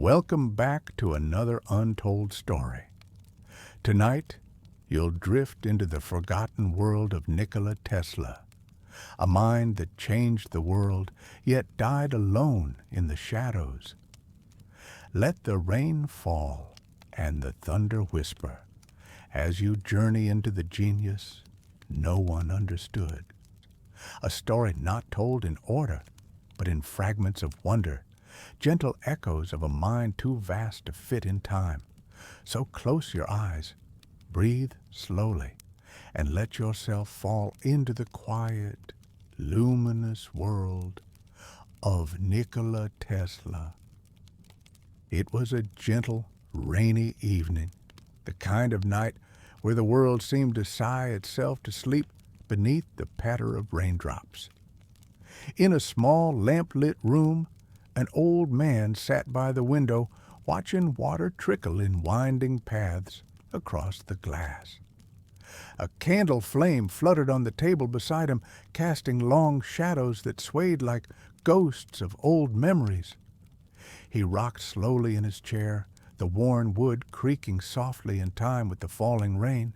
Welcome back to another untold story. Tonight, you'll drift into the forgotten world of Nikola Tesla, a mind that changed the world yet died alone in the shadows. Let the rain fall and the thunder whisper as you journey into the genius no one understood. A story not told in order, but in fragments of wonder, gentle echoes of a mind too vast to fit in time. So close your eyes, breathe slowly, and let yourself fall into the quiet, luminous world of Nikola Tesla. It was a gentle, rainy evening, the kind of night where the world seemed to sigh itself to sleep beneath the patter of raindrops. In a small lamp-lit room, an old man sat by the window watching water trickle in winding paths across the glass. A candle flame fluttered on the table beside him, casting long shadows that swayed like ghosts of old memories. He rocked slowly in his chair, the worn wood creaking softly in time with the falling rain.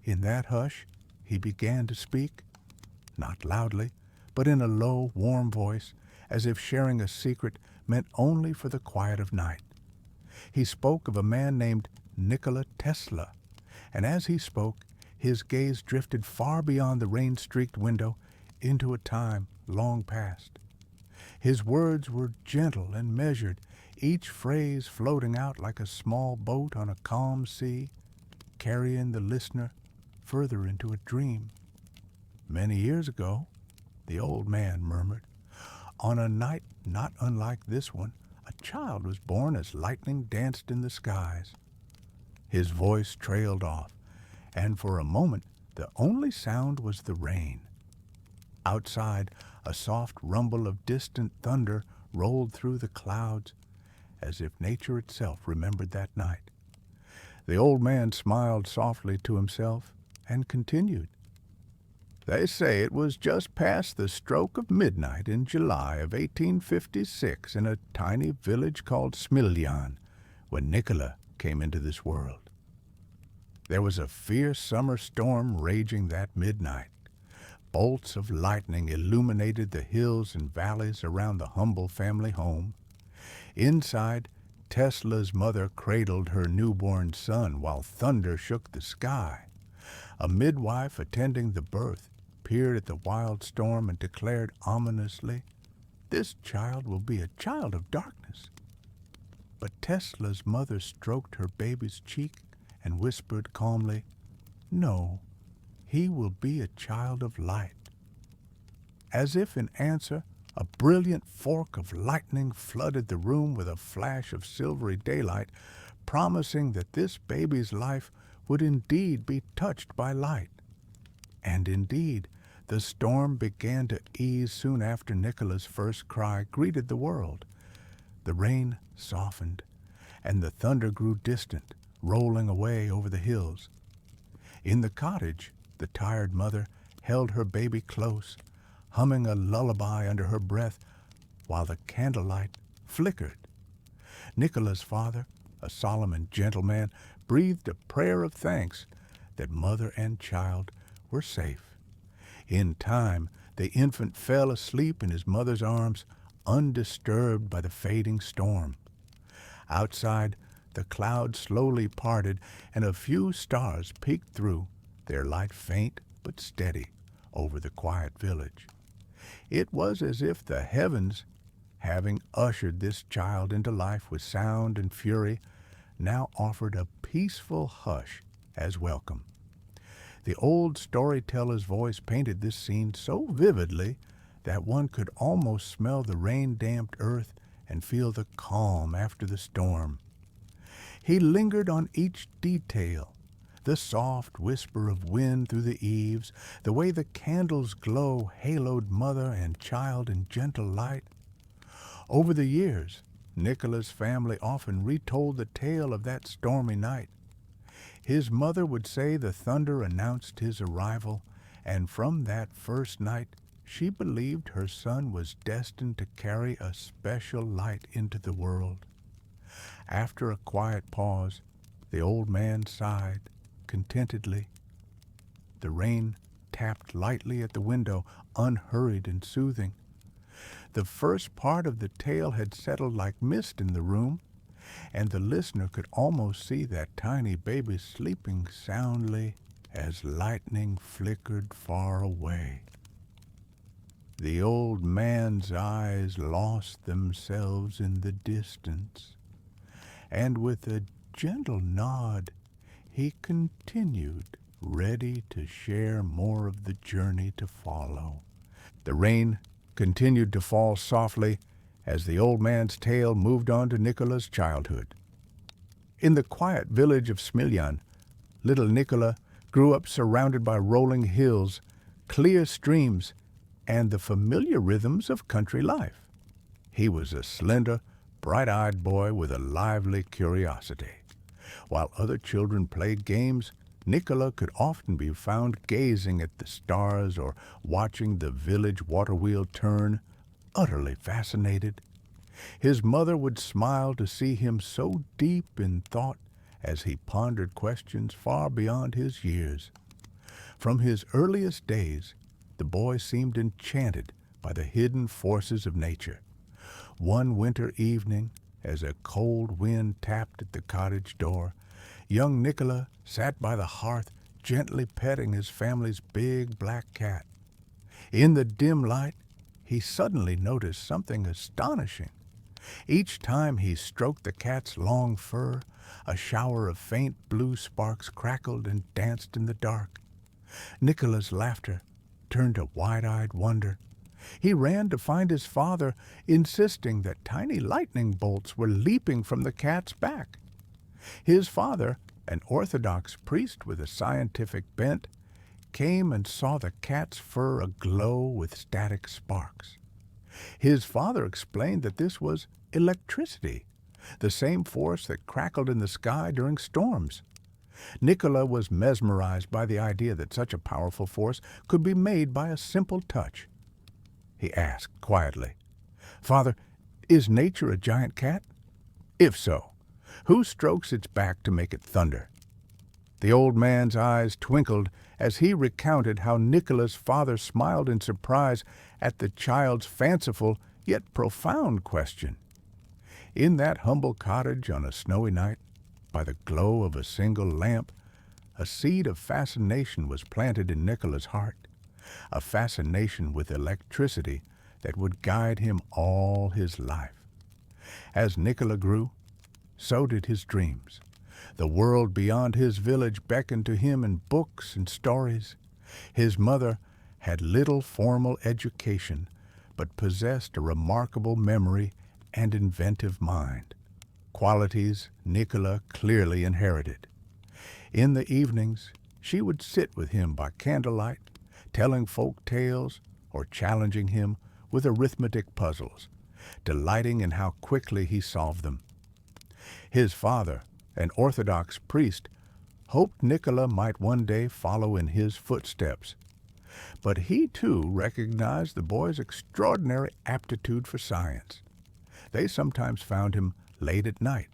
In that hush, he began to speak, not loudly, but in a low, warm voice, as if sharing a secret meant only for the quiet of night. He spoke of a man named Nikola Tesla, and as he spoke, his gaze drifted far beyond the rain-streaked window into a time long past. His words were gentle and measured, each phrase floating out like a small boat on a calm sea, carrying the listener further into a dream. Many years ago, the old man murmured, on a night not unlike this one, a child was born as lightning danced in the skies. His voice trailed off, and for a moment the only sound was the rain. Outside, a soft rumble of distant thunder rolled through the clouds, as if nature itself remembered that night. The old man smiled softly to himself and continued. They say it was just past the stroke of midnight in July of 1856 in a tiny village called Smiljan when Nikola came into this world. There was a fierce summer storm raging that midnight. Bolts of lightning illuminated the hills and valleys around the humble family home. Inside, Tesla's mother cradled her newborn son while thunder shook the sky. A midwife attending the birth peered at the wild storm and declared ominously, "This child will be a child of darkness." But Tesla's mother stroked her baby's cheek and whispered calmly, "No, he will be a child of light." As if in answer, a brilliant fork of lightning flooded the room with a flash of silvery daylight, promising that this baby's life would indeed be touched by light. And indeed, the storm began to ease soon after Nikola's first cry greeted the world. The rain softened, and the thunder grew distant, rolling away over the hills. In the cottage, the tired mother held her baby close, humming a lullaby under her breath while the candlelight flickered. Nikola's father, a solemn and gentle man, breathed a prayer of thanks that mother and child were safe. In time, the infant fell asleep in his mother's arms, undisturbed by the fading storm. Outside, the clouds slowly parted, and a few stars peeked through, their light faint but steady, over the quiet village. It was as if the heavens, having ushered this child into life with sound and fury, now offered a peaceful hush as welcome. The old storyteller's voice painted this scene so vividly that one could almost smell the rain-damped earth and feel the calm after the storm. He lingered on each detail, the soft whisper of wind through the eaves, the way the candles' glow haloed mother and child in gentle light. Over the years, Nikola's family often retold the tale of that stormy night. His mother would say the thunder announced his arrival, and from that first night she believed her son was destined to carry a special light into the world. After a quiet pause, the old man sighed contentedly. The rain tapped lightly at the window, unhurried and soothing. The first part of the tale had settled like mist in the room, and the listener could almost see that tiny baby sleeping soundly as lightning flickered far away. The old man's eyes lost themselves in the distance, and with a gentle nod he continued, ready to share more of the journey to follow. The rain continued to fall softly as the old man's tale moved on to Nikola's childhood. In the quiet village of Smiljan, little Nikola grew up surrounded by rolling hills, clear streams, and the familiar rhythms of country life. He was a slender, bright-eyed boy with a lively curiosity. While other children played games, Nikola could often be found gazing at the stars or watching the village water wheel turn, utterly fascinated. His mother would smile to see him so deep in thought as he pondered questions far beyond his years. From his earliest days, the boy seemed enchanted by the hidden forces of nature. One winter evening, as a cold wind tapped at the cottage door, young Nikola sat by the hearth, gently petting his family's big black cat. In the dim light, he suddenly noticed something astonishing. Each time he stroked the cat's long fur, a shower of faint blue sparks crackled and danced in the dark. Nikola's laughter turned to wide-eyed wonder. He ran to find his father, insisting that tiny lightning bolts were leaping from the cat's back. His father, an Orthodox priest with a scientific bent, came and saw the cat's fur aglow with static sparks. His father explained that this was electricity, the same force that crackled in the sky during storms. Nikola was mesmerized by the idea that such a powerful force could be made by a simple touch. He asked quietly, "Father, is nature a giant cat? If so, who strokes its back to make it thunder?" The old man's eyes twinkled as he recounted how Nikola's father smiled in surprise at the child's fanciful yet profound question. In that humble cottage on a snowy night, by the glow of a single lamp, a seed of fascination was planted in Nikola's heart, a fascination with electricity that would guide him all his life. As Nikola grew, so did his dreams. The world beyond his village beckoned to him in books and stories. His mother had little formal education, but possessed a remarkable memory and inventive mind, qualities Nikola clearly inherited. In the evenings, she would sit with him by candlelight, telling folk tales or challenging him with arithmetic puzzles, delighting in how quickly he solved them. His father, an Orthodox priest, hoped Nikola might one day follow in his footsteps. But he too recognized the boy's extraordinary aptitude for science. They sometimes found him late at night,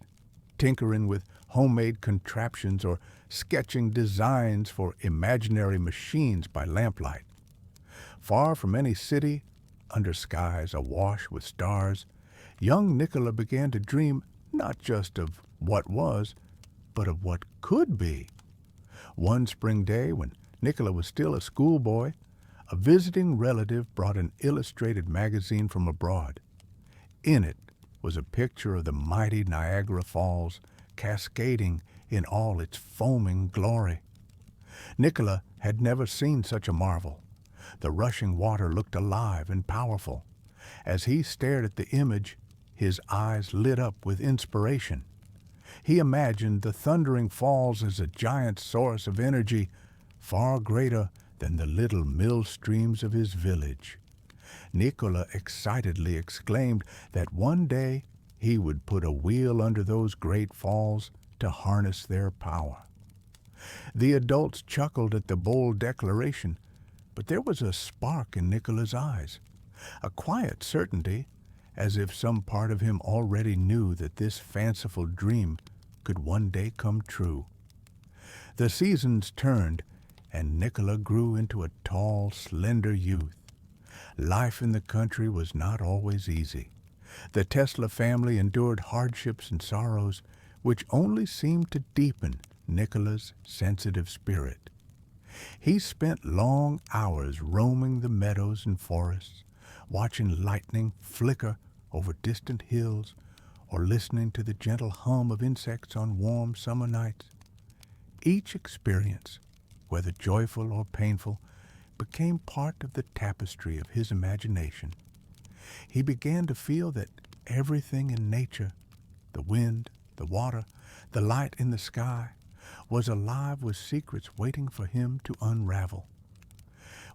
tinkering with homemade contraptions or sketching designs for imaginary machines by lamplight. Far from any city, under skies awash with stars, young Nikola began to dream not just of what was, but of what could be. One spring day, when Nikola was still a schoolboy, a visiting relative brought an illustrated magazine from abroad. In it was a picture of the mighty Niagara Falls, cascading in all its foaming glory. Nikola had never seen such a marvel. The rushing water looked alive and powerful. As he stared at the image, his eyes lit up with inspiration. He imagined the thundering falls as a giant source of energy far greater than the little mill streams of his village. Nikola excitedly exclaimed that one day he would put a wheel under those great falls to harness their power. The adults chuckled at the bold declaration, but there was a spark in Nikola's eyes, a quiet certainty as if some part of him already knew that this fanciful dream could one day come true. The seasons turned, and Nikola grew into a tall, slender youth. Life in the country was not always easy. The Tesla family endured hardships and sorrows which only seemed to deepen Nikola's sensitive spirit. He spent long hours roaming the meadows and forests, watching lightning flicker over distant hills, or listening to the gentle hum of insects on warm summer nights. Each experience, whether joyful or painful, became part of the tapestry of his imagination. He began to feel that everything in nature, the wind, the water, the light in the sky, was alive with secrets waiting for him to unravel.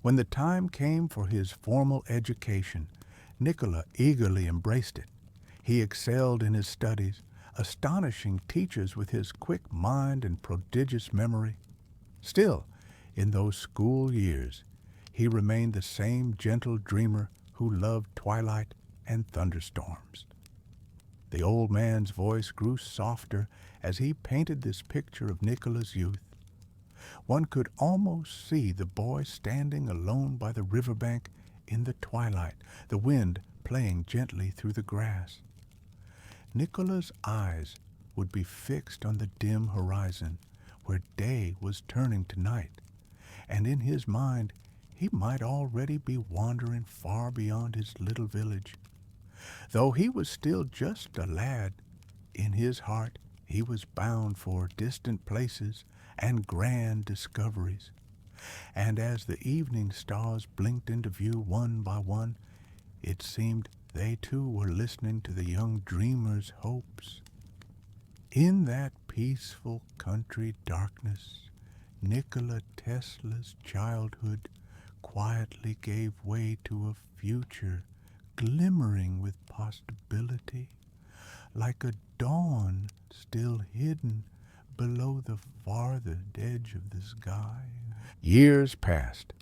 When the time came for his formal education, Nikola eagerly embraced it. He excelled in his studies, astonishing teachers with his quick mind and prodigious memory. Still, in those school years, he remained the same gentle dreamer who loved twilight and thunderstorms. The old man's voice grew softer as he painted this picture of Nikola's youth. One could almost see the boy standing alone by the riverbank in the twilight, the wind playing gently through the grass. Nikola's eyes would be fixed on the dim horizon, where day was turning to night, and in his mind he might already be wandering far beyond his little village. Though he was still just a lad, in his heart he was bound for distant places and grand discoveries. And as the evening stars blinked into view one by one, it seemed they too were listening to the young dreamer's hopes. In that peaceful country darkness, Nikola Tesla's childhood quietly gave way to a future glimmering with possibility, like a dawn still hidden below the farther edge of the sky. Years passed,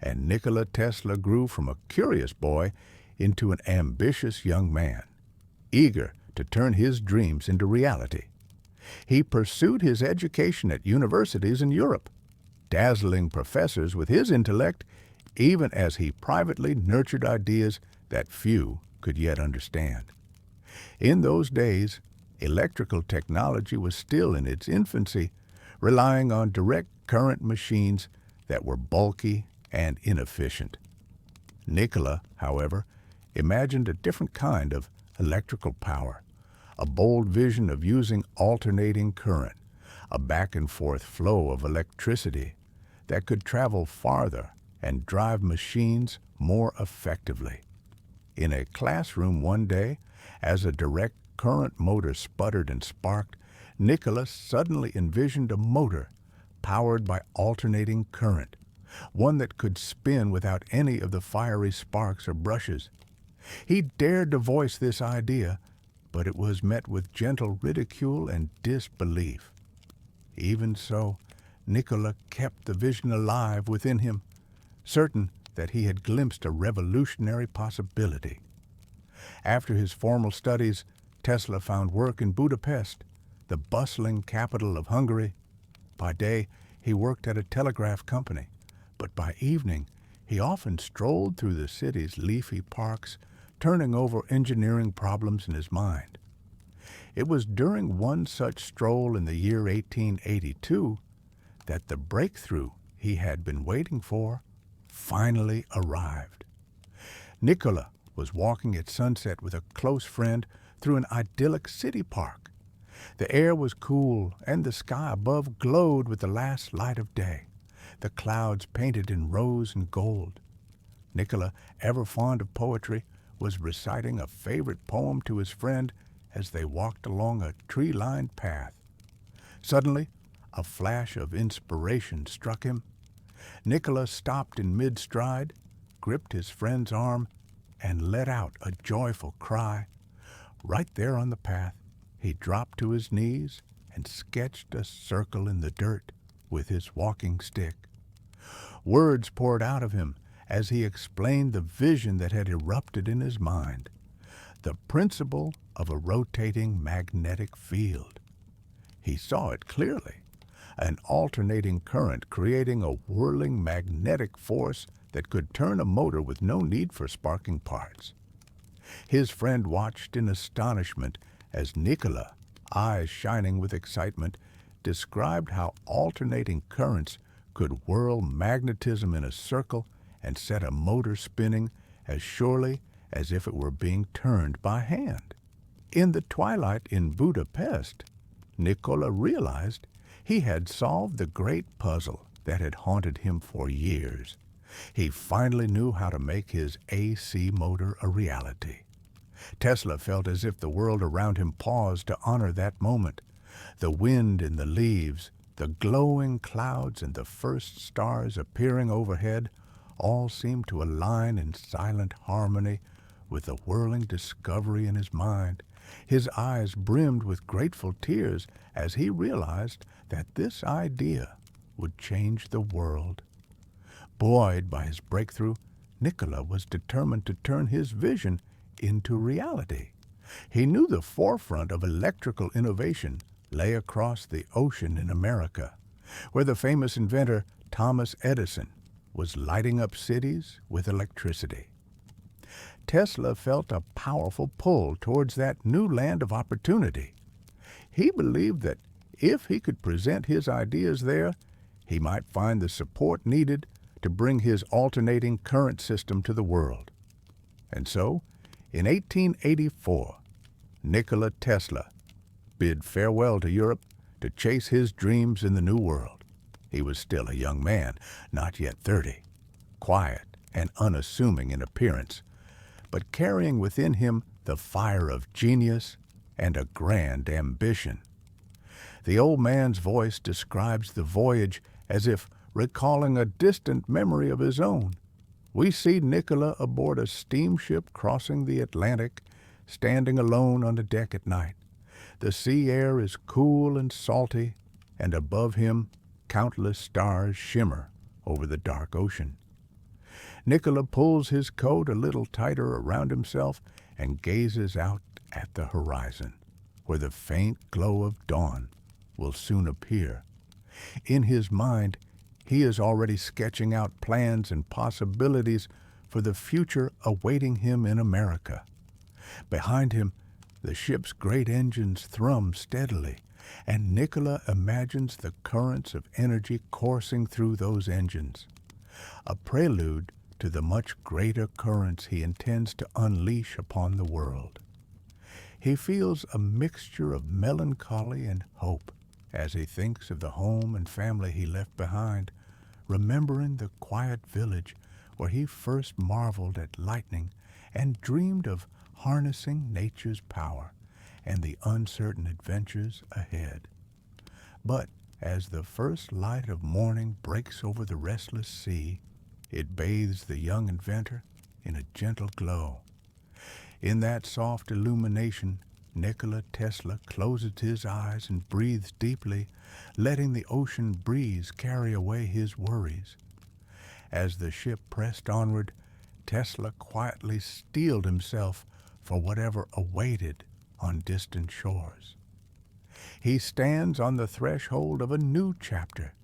and Nikola Tesla grew from a curious boy into an ambitious young man, eager to turn his dreams into reality. He pursued his education at universities in Europe, dazzling professors with his intellect, even as he privately nurtured ideas that few could yet understand. In those days, electrical technology was still in its infancy, relying on direct current machines that were bulky and inefficient. Nikola, however, imagined a different kind of electrical power, a bold vision of using alternating current, a back-and-forth flow of electricity that could travel farther and drive machines more effectively. In a classroom one day, as a direct current motor sputtered and sparked, Nikola suddenly envisioned a motor powered by alternating current, one that could spin without any of the fiery sparks or brushes. He dared to voice this idea, but it was met with gentle ridicule and disbelief. Even so, Nikola kept the vision alive within him, certain that he had glimpsed a revolutionary possibility. After his formal studies, Tesla found work in Budapest, the bustling capital of Hungary. By day, he worked at a telegraph company, but by evening, he often strolled through the city's leafy parks, turning over engineering problems in his mind. It was during one such stroll in the year 1882 that the breakthrough he had been waiting for finally arrived. Nikola was walking at sunset with a close friend through an idyllic city park. The air was cool, and the sky above glowed with the last light of day, the clouds painted in rose and gold. Nikola, ever fond of poetry, was reciting a favorite poem to his friend as they walked along a tree-lined path. Suddenly, a flash of inspiration struck him. Nikola stopped in mid-stride, gripped his friend's arm, and let out a joyful cry. Right there on the path, he dropped to his knees and sketched a circle in the dirt with his walking stick. Words poured out of him as he explained the vision that had erupted in his mind. the principle of a rotating magnetic field. He saw it clearly, an alternating current creating a whirling magnetic force that could turn a motor with no need for sparking parts. His friend watched in astonishment as Nikola, eyes shining with excitement, described how alternating currents could whirl magnetism in a circle and set a motor spinning as surely as if it were being turned by hand. In the twilight in Budapest, Nikola realized he had solved the great puzzle that had haunted him for years. He finally knew how to make his AC motor a reality. Tesla felt as if the world around him paused to honor that moment. The wind in the leaves, the glowing clouds, and the first stars appearing overhead all seemed to align in silent harmony with the whirling discovery in his mind. His eyes brimmed with grateful tears as he realized that this idea would change the world. Buoyed by his breakthrough, Nikola was determined to turn his vision into reality. He knew the forefront of electrical innovation lay across the ocean in America, where the famous inventor Thomas Edison was lighting up cities with electricity. Tesla felt a powerful pull towards that new land of opportunity. He believed that if he could present his ideas there, he might find the support needed to bring his alternating current system to the world. And so, in 1884, Nikola Tesla bid farewell to Europe to chase his dreams in the New World. He was still a young man, not yet 30, quiet and unassuming in appearance, but carrying within him the fire of genius and a grand ambition. The old man's voice describes the voyage as if recalling a distant memory of his own. We see Nikola aboard a steamship crossing the Atlantic, standing alone on the deck at night. The sea air is cool and salty, and above him countless stars shimmer over the dark ocean. Nikola pulls his coat a little tighter around himself and gazes out at the horizon, where the faint glow of dawn will soon appear. In his mind, he is already sketching out plans and possibilities for the future awaiting him in America. Behind him, the ship's great engines thrum steadily, and Nikola imagines the currents of energy coursing through those engines, a prelude to the much greater currents he intends to unleash upon the world. He feels a mixture of melancholy and hope as he thinks of the home and family he left behind, remembering the quiet village where he first marveled at lightning and dreamed of harnessing nature's power and the uncertain adventures ahead. But as the first light of morning breaks over the restless sea, it bathes the young inventor in a gentle glow. In that soft illumination, Nikola Tesla closes his eyes and breathes deeply, letting the ocean breeze carry away his worries. As the ship pressed onward, Tesla quietly steeled himself for whatever awaited on distant shores. He stands on the threshold of a new chapter,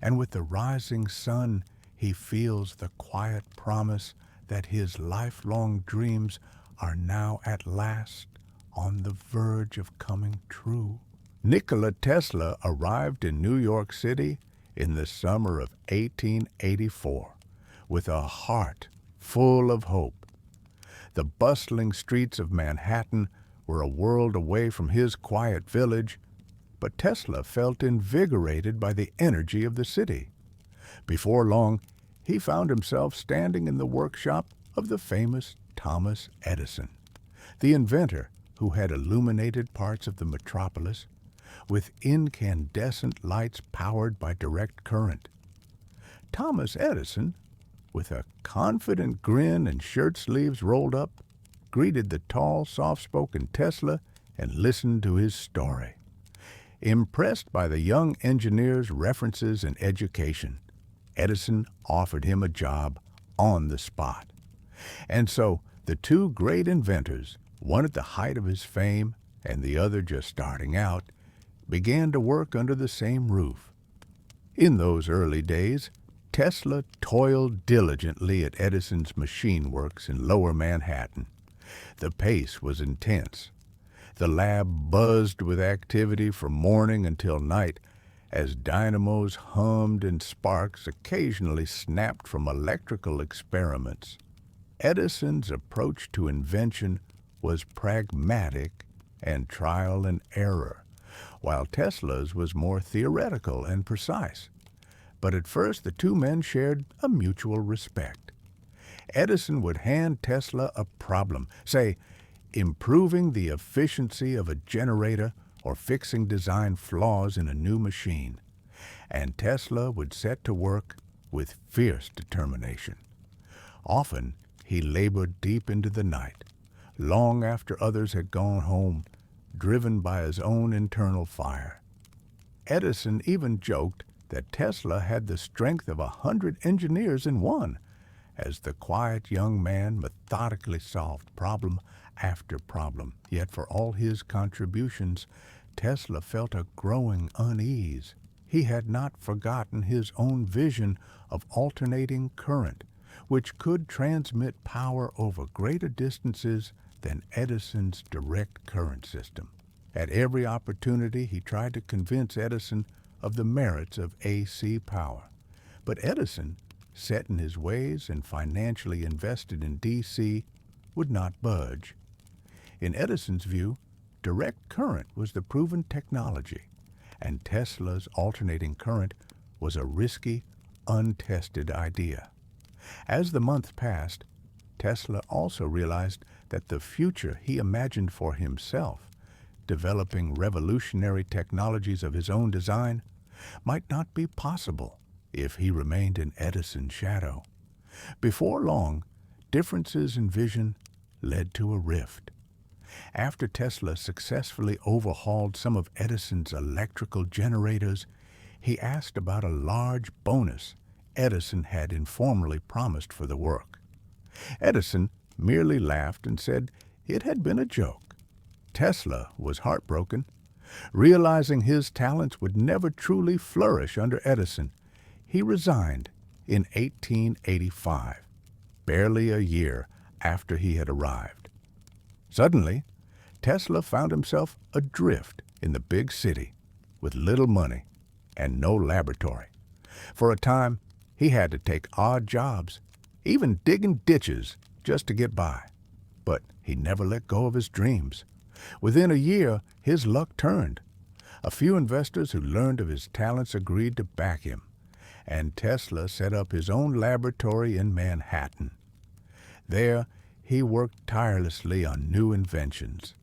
and with the rising sun, he feels the quiet promise that his lifelong dreams are now at last on the verge of coming true. Nikola Tesla arrived in New York City in the summer of 1884 with a heart full of hope. The bustling streets of Manhattan were a world away from his quiet village, but Tesla felt invigorated by the energy of the city. Before long, he found himself standing in the workshop of the famous Thomas Edison, the inventor who had illuminated parts of the metropolis with incandescent lights powered by direct current. Thomas Edison, with a confident grin and shirt sleeves rolled up, greeted the tall, soft-spoken Tesla and listened to his story. Impressed by the young engineer's references and education, Edison offered him a job on the spot. And so the two great inventors one at the height of his fame and the other just starting out, began to work under the same roof. In those early days, Tesla toiled diligently at Edison's machine works in Lower Manhattan. The pace was intense. The lab buzzed with activity from morning until night as dynamos hummed and sparks occasionally snapped from electrical experiments. Edison's approach to invention was pragmatic and trial and error, while Tesla's was more theoretical and precise. But at first the two men shared a mutual respect. Edison would hand Tesla a problem, say, improving the efficiency of a generator or fixing design flaws in a new machine, and Tesla would set to work with fierce determination. Often he labored deep into the night, long after others had gone home, driven by his own internal fire. Edison even joked that Tesla had the strength of 100 engineers in one, as the quiet young man methodically solved problem after problem. Yet for all his contributions, Tesla felt a growing unease. He had not forgotten his own vision of alternating current, which could transmit power over greater distances than Edison's direct current system. At every opportunity, he tried to convince Edison of the merits of AC power. But Edison, set in his ways and financially invested in DC, would not budge. In Edison's view, direct current was the proven technology, and Tesla's alternating current was a risky, untested idea. As the months passed, Tesla also realized that the future he imagined for himself, developing revolutionary technologies of his own design, might not be possible if he remained in Edison's shadow. Before long, differences in vision led to a rift. After Tesla successfully overhauled some of Edison's electrical generators, he asked about a large bonus Edison had informally promised for the work. Edison merely laughed and said it had been a joke. Tesla was heartbroken. Realizing his talents would never truly flourish under Edison, he resigned in 1885, barely a year after he had arrived. Suddenly, Tesla found himself adrift in the big city with little money and no laboratory. For a time, he had to take odd jobs, even digging ditches just to get by. But he never let go of his dreams. Within a year, his luck turned. A few investors who learned of his talents agreed to back him, and Tesla set up his own laboratory in Manhattan. There, he worked tirelessly on new inventions.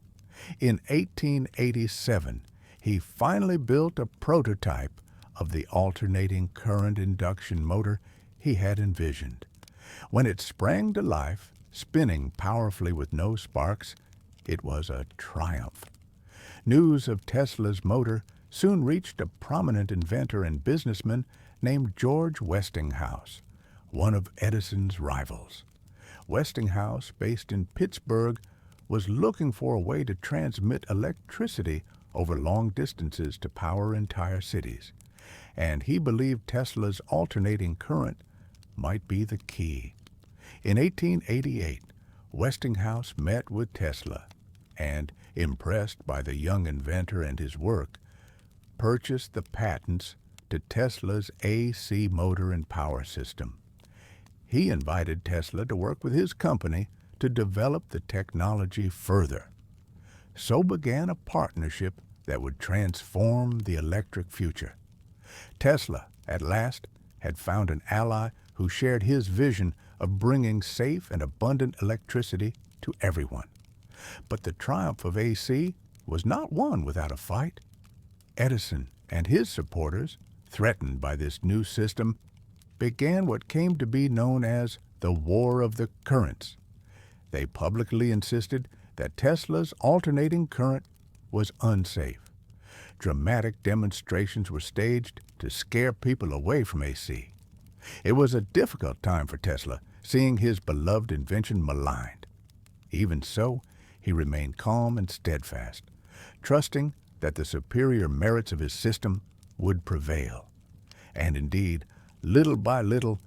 In 1887, he finally built a prototype of the alternating current induction motor he had envisioned. When it sprang to life, spinning powerfully with no sparks, it was a triumph. News of Tesla's motor soon reached a prominent inventor and businessman named George Westinghouse, one of Edison's rivals. Westinghouse, based in Pittsburgh, was looking for a way to transmit electricity over long distances to power entire cities, and he believed Tesla's alternating current might be the key. In 1888, Westinghouse met with Tesla and, impressed by the young inventor and his work, purchased the patents to Tesla's AC motor and power system. He invited Tesla to work with his company to develop the technology further. So began a partnership that would transform the electric future. Tesla, at last, had found an ally who shared his vision of bringing safe and abundant electricity to everyone. But the triumph of AC was not won without a fight. Edison and his supporters, threatened by this new system, began what came to be known as the War of the Currents. They publicly insisted that Tesla's alternating current was unsafe. Dramatic demonstrations were staged to scare people away from AC. It was a difficult time for Tesla, seeing his beloved invention maligned. Even so, he remained calm and steadfast, trusting that the superior merits of his system would prevail. And indeed, little by little,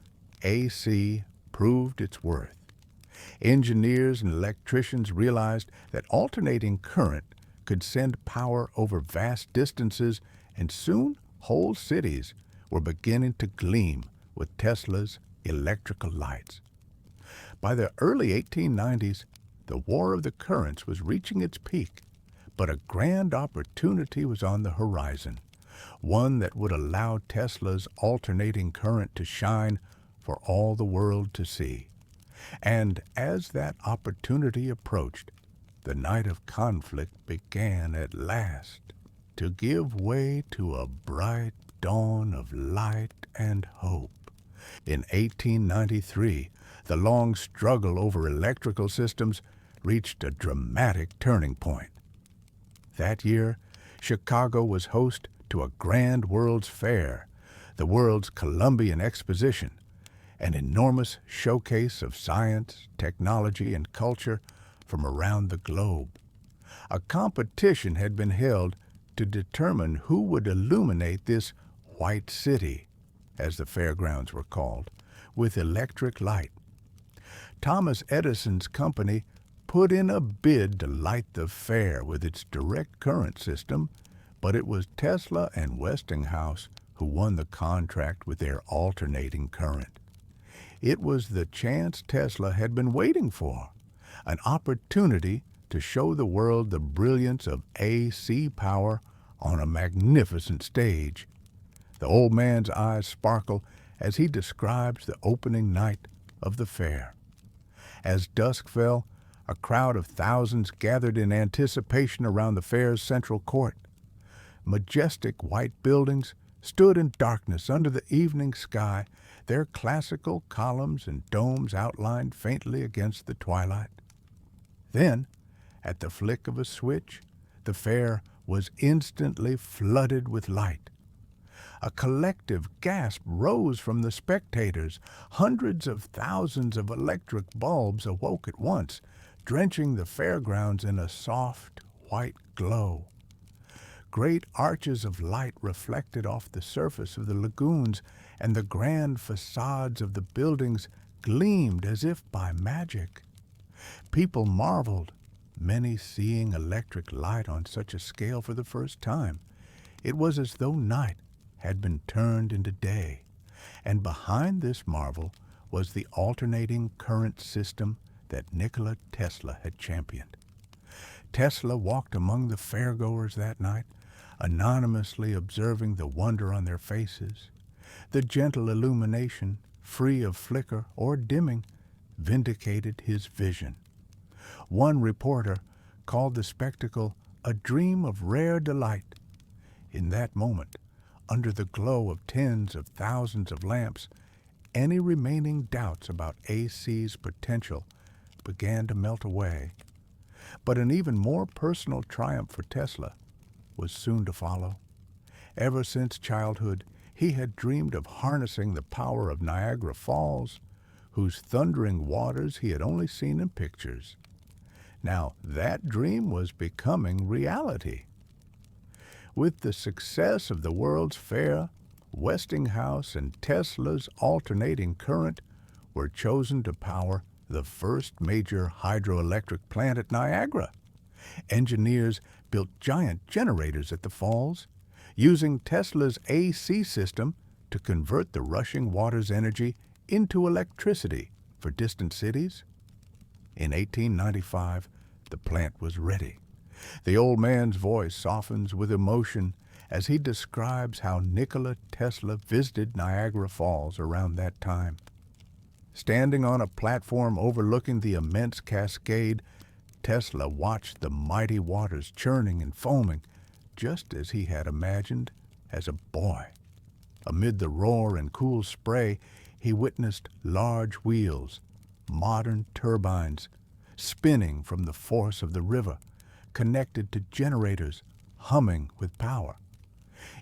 AC proved its worth. Engineers and electricians realized that alternating current could send power over vast distances, and soon whole cities were beginning to gleam with Tesla's electrical lights. By the early 1890s, the War of the Currents was reaching its peak, but a grand opportunity was on the horizon, one that would allow Tesla's alternating current to shine for all the world to see. And as that opportunity approached, the night of conflict began at last to give way to a bright dawn of light and hope. In 1893, the long struggle over electrical systems reached a dramatic turning point. That year, Chicago was host to a grand World's Fair, the world's Columbian Exposition, an enormous showcase of science, technology, and culture from around the globe. A competition had been held to determine who would illuminate this White City, as the fairgrounds were called, with electric light. Thomas Edison's company put in a bid to light the fair with its direct current system, but it was Tesla and Westinghouse who won the contract with their alternating current. It was the chance Tesla had been waiting for, an opportunity to show the world the brilliance of AC power on a magnificent stage. The old man's eyes sparkle as he describes the opening night of the fair. As dusk fell, a crowd of thousands gathered in anticipation around the fair's central court. Majestic white buildings stood in darkness under the evening sky, their classical columns and domes outlined faintly against the twilight. Then, at the flick of a switch, the fair was instantly flooded with light. A collective gasp rose from the spectators. Hundreds of thousands of electric bulbs awoke at once, drenching the fairgrounds in a soft, white glow. Great arches of light reflected off the surface of the lagoons, and the grand facades of the buildings gleamed as if by magic. People marveled, many seeing electric light on such a scale for the first time. It was as though night had been turned into day, and behind this marvel was the alternating current system that Nikola Tesla had championed. Tesla walked among the fairgoers that night, anonymously observing the wonder on their faces. The gentle illumination, free of flicker or dimming, vindicated his vision. One reporter called the spectacle a dream of rare delight. In that moment, under the glow of tens of thousands of lamps, any remaining doubts about AC's potential began to melt away. But an even more personal triumph for Tesla was soon to follow. Ever since childhood, he had dreamed of harnessing the power of Niagara Falls, whose thundering waters he had only seen in pictures. Now that dream was becoming reality. With the success of the World's Fair, Westinghouse and Tesla's alternating current were chosen to power the first major hydroelectric plant at Niagara. Engineers built giant generators at the falls, using Tesla's AC system to convert the rushing water's energy into electricity for distant cities. In 1895, the plant was ready. The old man's voice softens with emotion as he describes how Nikola Tesla visited Niagara Falls around that time. Standing on a platform overlooking the immense cascade, Tesla watched the mighty waters churning and foaming, just as he had imagined as a boy. Amid the roar and cool spray, he witnessed large wheels, modern turbines, spinning from the force of the river, connected to generators humming with power.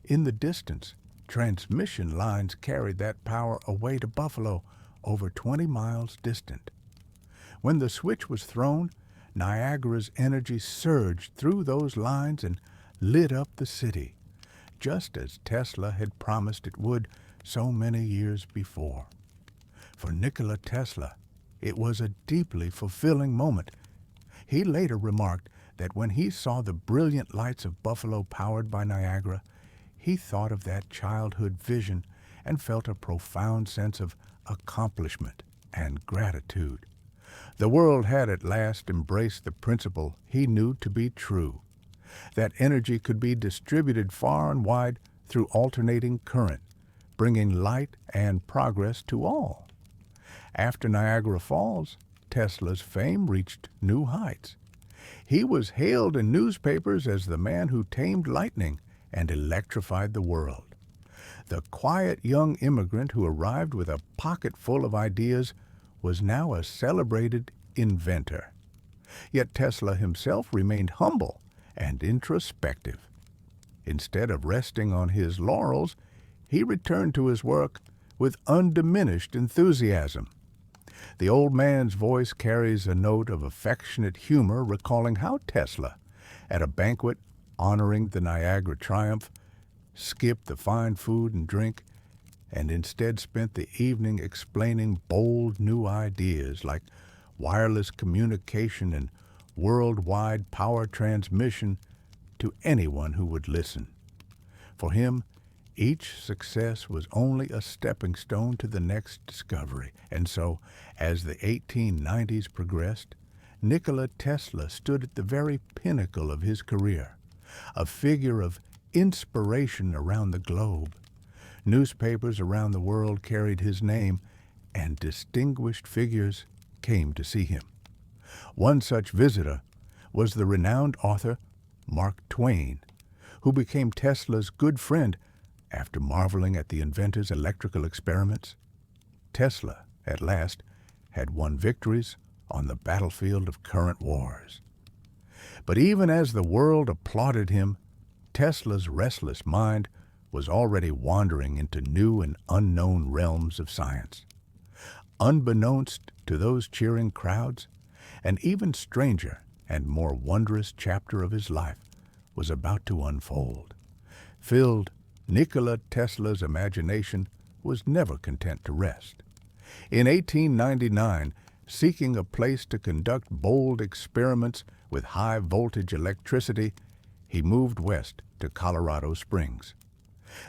In the distance, transmission lines carried that power away to Buffalo, over 20 miles distant. When the switch was thrown, Niagara's energy surged through those lines and lit up the city, just as Tesla had promised it would so many years before. For Nikola Tesla, it was a deeply fulfilling moment. He later remarked that when he saw the brilliant lights of Buffalo powered by Niagara, he thought of that childhood vision and felt a profound sense of accomplishment and gratitude. The world had at last embraced the principle he knew to be true, that energy could be distributed far and wide through alternating current, bringing light and progress to all. After Niagara Falls, Tesla's fame reached new heights. He was hailed in newspapers as the man who tamed lightning and electrified the world. The quiet young immigrant who arrived with a pocket full of ideas was now a celebrated inventor. Yet Tesla himself remained humble and introspective. Instead of resting on his laurels, he returned to his work with undiminished enthusiasm. The old man's voice carries a note of affectionate humor, recalling how Tesla, at a banquet honoring the Niagara triumph, skipped the fine food and drink and instead spent the evening explaining bold new ideas like wireless communication and worldwide power transmission to anyone who would listen. For him, each success was only a stepping stone to the next discovery, and so, as the 1890s progressed, Nikola Tesla stood at the very pinnacle of his career, a figure of inspiration around the globe. Newspapers around the world carried his name, and distinguished figures came to see him. One such visitor was the renowned author Mark Twain, who became Tesla's good friend after marveling at the inventor's electrical experiments. Tesla, at last, had won victories on the battlefield of current wars. But even as the world applauded him, Tesla's restless mind was already wandering into new and unknown realms of science. Unbeknownst to those cheering crowds, an even stranger and more wondrous chapter of his life was about to unfold. Filled, Nikola Tesla's imagination was never content to rest. In 1899, seeking a place to conduct bold experiments with high-voltage electricity, he moved west to Colorado Springs.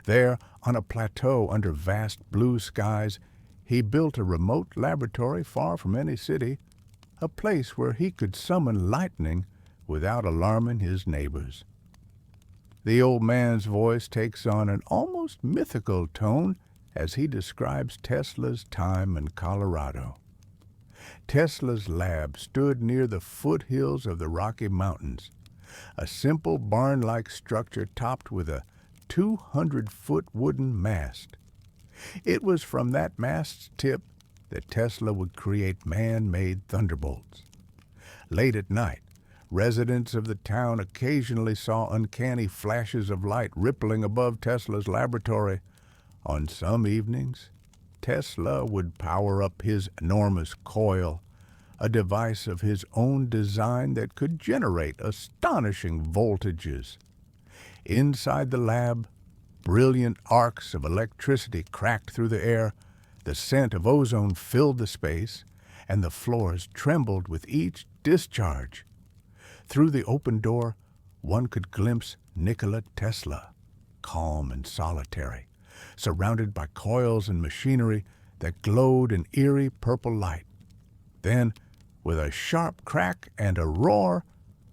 There, on a plateau under vast blue skies, he built a remote laboratory far from any city, a place where he could summon lightning without alarming his neighbors. The old man's voice takes on an almost mythical tone as he describes Tesla's time in Colorado. Tesla's lab stood near the foothills of the Rocky Mountains, a simple barn-like structure topped with a 200-foot wooden mast. It was from that mast's tip that Tesla would create man-made thunderbolts. Late at night, residents of the town occasionally saw uncanny flashes of light rippling above Tesla's laboratory. On some evenings, Tesla would power up his enormous coil, a device of his own design that could generate astonishing voltages. Inside the lab, brilliant arcs of electricity cracked through the air, the scent of ozone filled the space, and the floors trembled with each discharge. Through the open door, one could glimpse Nikola Tesla, calm and solitary, surrounded by coils and machinery that glowed in eerie purple light. Then, with a sharp crack and a roar,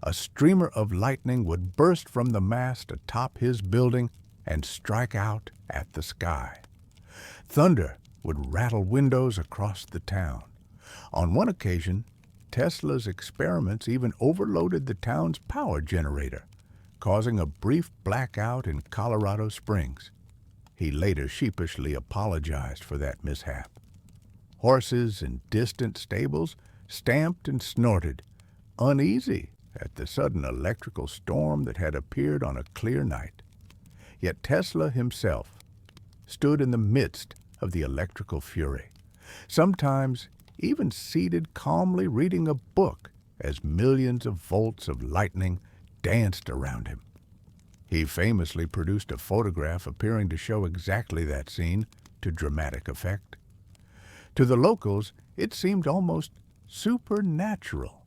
a streamer of lightning would burst from the mast atop his building and strike out at the sky. Thunder would rattle windows across the town. On one occasion, Tesla's experiments even overloaded the town's power generator, causing a brief blackout in Colorado Springs. He later sheepishly apologized for that mishap. Horses in distant stables stamped and snorted, uneasy at the sudden electrical storm that had appeared on a clear night. Yet Tesla himself stood in the midst of the electrical fury, sometimes even seated calmly reading a book as millions of volts of lightning danced around him. He famously produced a photograph appearing to show exactly that scene to dramatic effect. To the locals, it seemed almost supernatural.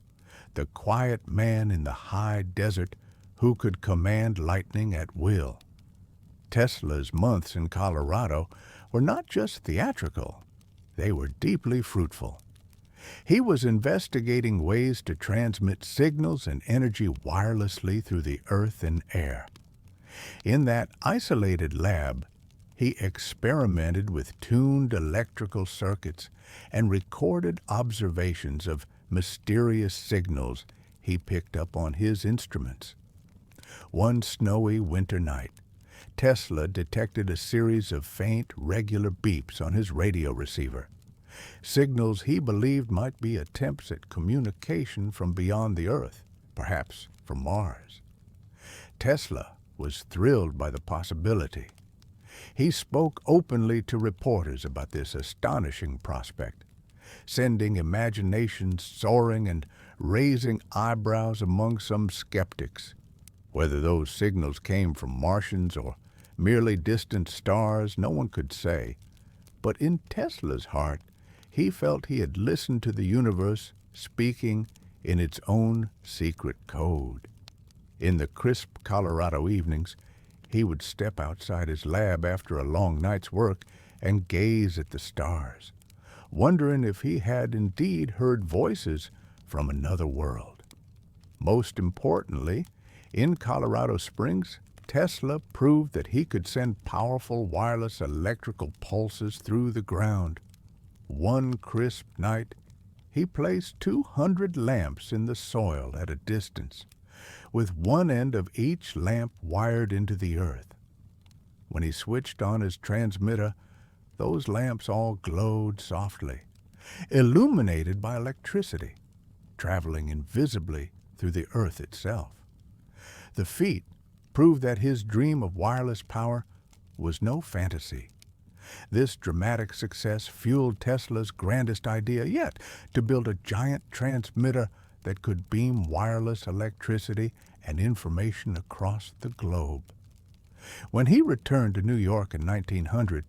The quiet man in the high desert who could command lightning at will. Tesla's months in Colorado were not just theatrical, they were deeply fruitful. He was investigating ways to transmit signals and energy wirelessly through the earth and air. In that isolated lab, he experimented with tuned electrical circuits and recorded observations of mysterious signals he picked up on his instruments. One snowy winter night, Tesla detected a series of faint, regular beeps on his radio receiver, signals he believed might be attempts at communication from beyond the Earth, perhaps from Mars. Tesla was thrilled by the possibility. He spoke openly to reporters about this astonishing prospect, sending imaginations soaring and raising eyebrows among some skeptics. Whether those signals came from Martians or merely distant stars, no one could say. But in Tesla's heart, he felt he had listened to the universe speaking in its own secret code. In the crisp Colorado evenings, he would step outside his lab after a long night's work and gaze at the stars, wondering if he had indeed heard voices from another world. Most importantly, in Colorado Springs, Tesla proved that he could send powerful wireless electrical pulses through the ground. One crisp night, he placed 200 lamps in the soil at a distance, with one end of each lamp wired into the earth. When he switched on his transmitter, those lamps all glowed softly, illuminated by electricity, traveling invisibly through the earth itself. The feat proved that his dream of wireless power was no fantasy. This dramatic success fueled Tesla's grandest idea yet, to build a giant transmitter that could beam wireless electricity and information across the globe. When he returned to New York in 1900,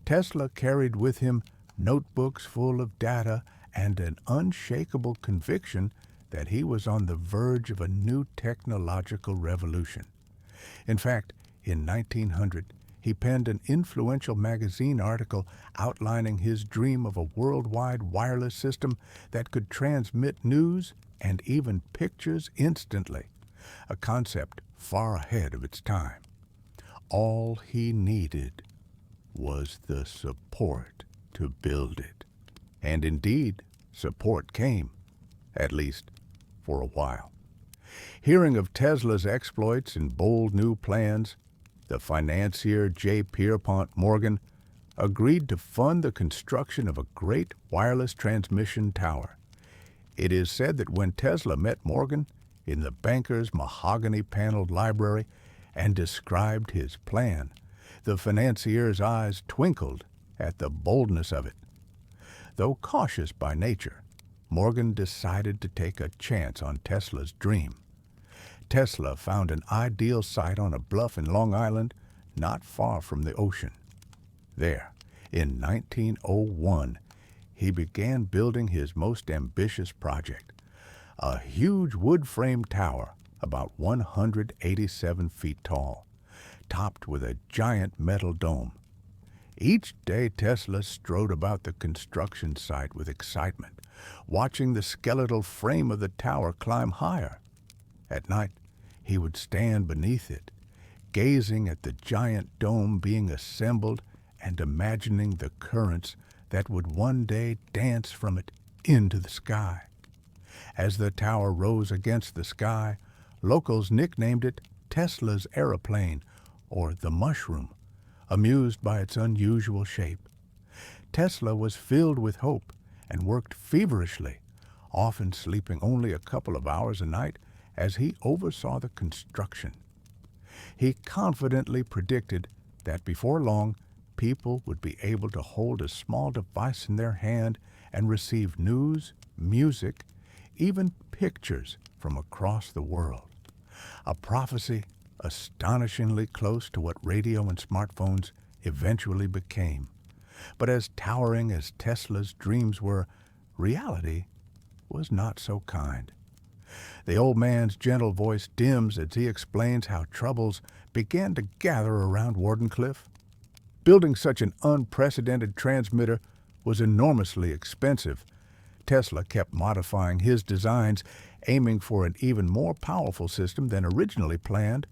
Tesla carried with him notebooks full of data and an unshakable conviction that he was on the verge of a new technological revolution. In fact, in 1900, he penned an influential magazine article outlining his dream of a worldwide wireless system that could transmit news and even pictures instantly, a concept far ahead of its time. All he needed was the support to build it. And indeed, support came, at least for a while. Hearing of Tesla's exploits and bold new plans, the financier J. Pierpont Morgan agreed to fund the construction of a great wireless transmission tower. It is said that when Tesla met Morgan in the banker's mahogany-paneled library and described his plan, the financier's eyes twinkled at the boldness of it. Though cautious by nature, Morgan decided to take a chance on Tesla's dream. Tesla found an ideal site on a bluff in Long Island, not far from the ocean. There, in 1901, he began building his most ambitious project, a huge wood-frame tower about 187 feet tall, topped with a giant metal dome. Each day Tesla strode about the construction site with excitement, watching the skeletal frame of the tower climb higher. At night, he would stand beneath it, gazing at the giant dome being assembled and imagining the currents that would one day dance from it into the sky. As the tower rose against the sky, locals nicknamed it Tesla's aeroplane, or the mushroom, amused by its unusual shape. Tesla was filled with hope and worked feverishly, often sleeping only a couple of hours a night as he oversaw the construction. He confidently predicted that before long, people would be able to hold a small device in their hand and receive news, music, even pictures from across the world. A prophecy astonishingly close to what radio and smartphones eventually became. But as towering as Tesla's dreams were, reality was not so kind. The old man's gentle voice dims as he explains how troubles began to gather around Wardenclyffe. Building such an unprecedented transmitter was enormously expensive. Tesla kept modifying his designs, aiming for an even more powerful system than originally planned,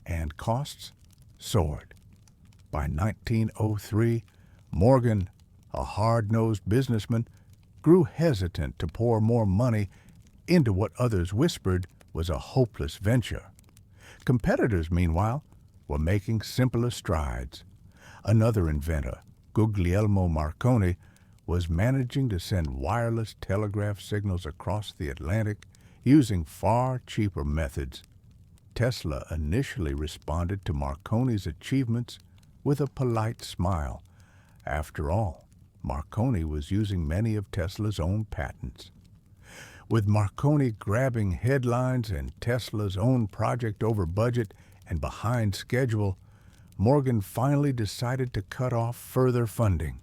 and costs soared. By 1903, Morgan, a hard-nosed businessman, grew hesitant to pour more money into what others whispered was a hopeless venture. Competitors, meanwhile, were making simpler strides. Another inventor, Guglielmo Marconi, was managing to send wireless telegraph signals across the Atlantic using far cheaper methods. Tesla initially responded to Marconi's achievements with a polite smile. After all, Marconi was using many of Tesla's own patents. With Marconi grabbing headlines and Tesla's own project over budget and behind schedule, Morgan finally decided to cut off further funding.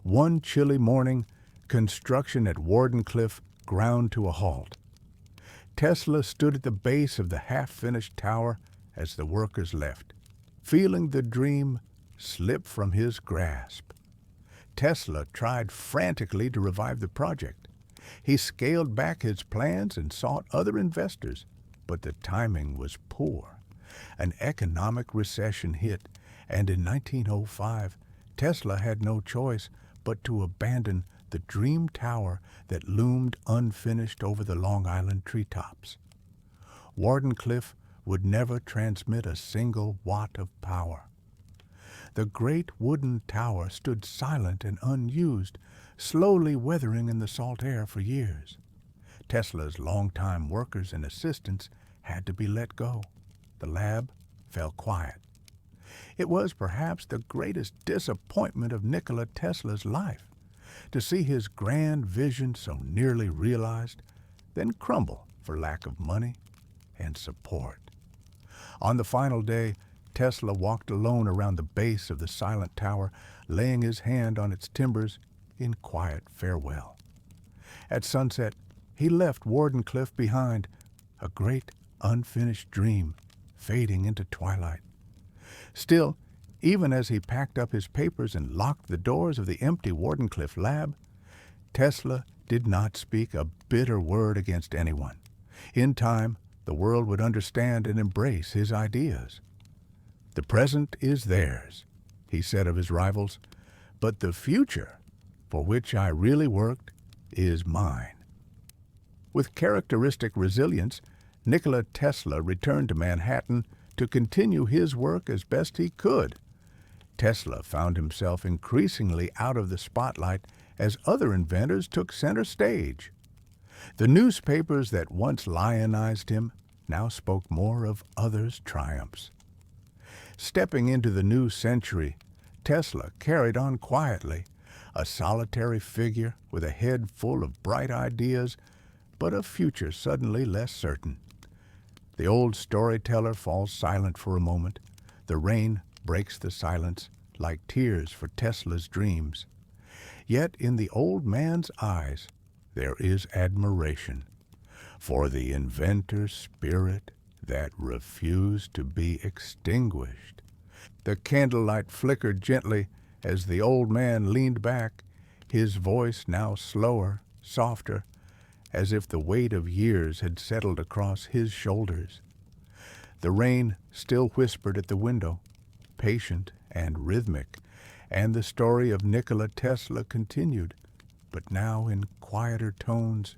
One chilly morning, construction at Wardenclyffe ground to a halt. Tesla stood at the base of the half-finished tower as the workers left, feeling the dream slip from his grasp. Tesla tried frantically to revive the project. He scaled back his plans and sought other investors, but the timing was poor. An economic recession hit, and in 1905, Tesla had no choice but to abandon the dream tower that loomed unfinished over the Long Island treetops. Wardenclyffe would never transmit a single watt of power. The great wooden tower stood silent and unused, slowly weathering in the salt air for years. Tesla's longtime workers and assistants had to be let go. The lab fell quiet. It was perhaps the greatest disappointment of Nikola Tesla's life, to see his grand vision so nearly realized, then crumble for lack of money and support. On the final day, Tesla walked alone around the base of the silent tower, laying his hand on its timbers in quiet farewell. At sunset, he left Wardenclyffe behind, a great unfinished dream fading into twilight. Still, even as he packed up his papers and locked the doors of the empty Wardenclyffe lab, Tesla did not speak a bitter word against anyone. In time, the world would understand and embrace his ideas. "The present is theirs," he said of his rivals, "but the future, for which I really worked, is mine." With characteristic resilience, Nikola Tesla returned to Manhattan to continue his work as best he could. Tesla found himself increasingly out of the spotlight as other inventors took center stage. The newspapers that once lionized him now spoke more of others' triumphs. Stepping into the new century, Tesla carried on quietly, a solitary figure with a head full of bright ideas, but a future suddenly less certain. The old storyteller falls silent for a moment. The rain breaks the silence like tears for Tesla's dreams. Yet in the old man's eyes there is admiration for the inventor's spirit that refused to be extinguished. The candlelight flickered gently as the old man leaned back, his voice now slower, softer, as if the weight of years had settled across his shoulders. The rain still whispered at the window, patient and rhythmic, and the story of Nikola Tesla continued, but now in quieter tones,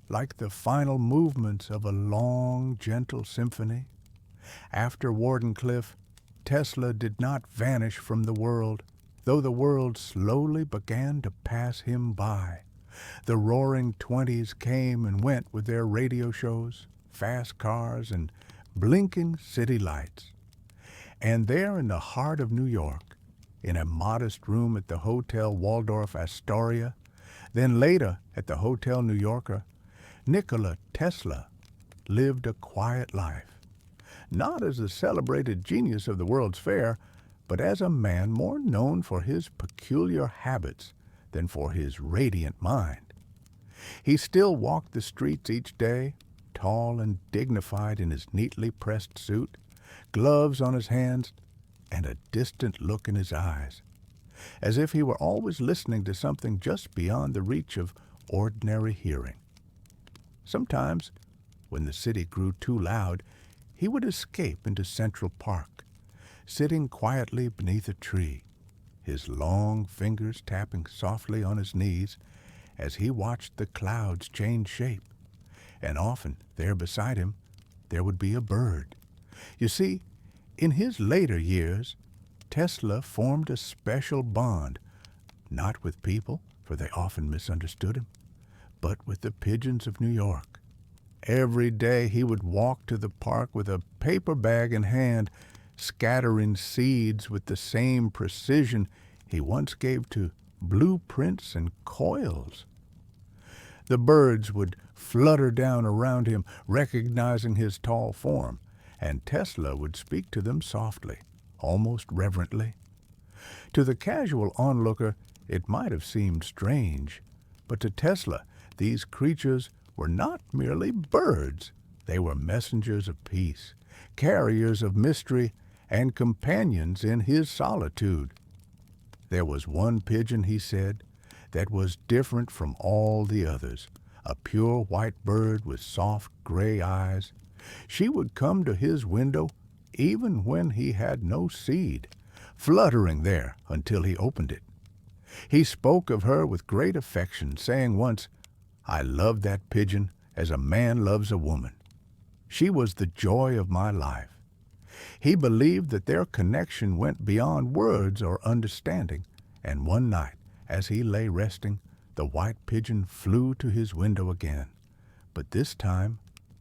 like the final movements of a long, gentle symphony. After Wardenclyffe, Tesla did not vanish from the world, though the world slowly began to pass him by. The roaring 20s came and went with their radio shows, fast cars, and blinking city lights. And there in the heart of New York, in a modest room at the Hotel Waldorf Astoria, then later at the Hotel New Yorker, Nikola Tesla lived a quiet life, not as the celebrated genius of the World's Fair, but as a man more known for his peculiar habits than for his radiant mind. He still walked the streets each day, tall and dignified in his neatly pressed suit, gloves on his hands, and a distant look in his eyes, as if he were always listening to something just beyond the reach of ordinary hearing. Sometimes, when the city grew too loud, he would escape into Central Park, sitting quietly beneath a tree, his long fingers tapping softly on his knees as he watched the clouds change shape. And often, there beside him, there would be a bird. You see, in his later years, Tesla formed a special bond, not with people, for they often misunderstood him, but with the pigeons of New York. Every day he would walk to the park with a paper bag in hand, scattering seeds with the same precision he once gave to blueprints and coils. The birds would flutter down around him, recognizing his tall form, and Tesla would speak to them softly, almost reverently. To the casual onlooker, it might have seemed strange, but to Tesla, these creatures were not merely birds. They were messengers of peace, carriers of mystery, and companions in his solitude. There was one pigeon, he said, that was different from all the others, a pure white bird with soft gray eyes. She would come to his window even when he had no seed, fluttering there until he opened it. He spoke of her with great affection, saying once, "I loved that pigeon as a man loves a woman. She was the joy of my life." He believed that their connection went beyond words or understanding, and one night, as he lay resting, the white pigeon flew to his window again. But this time,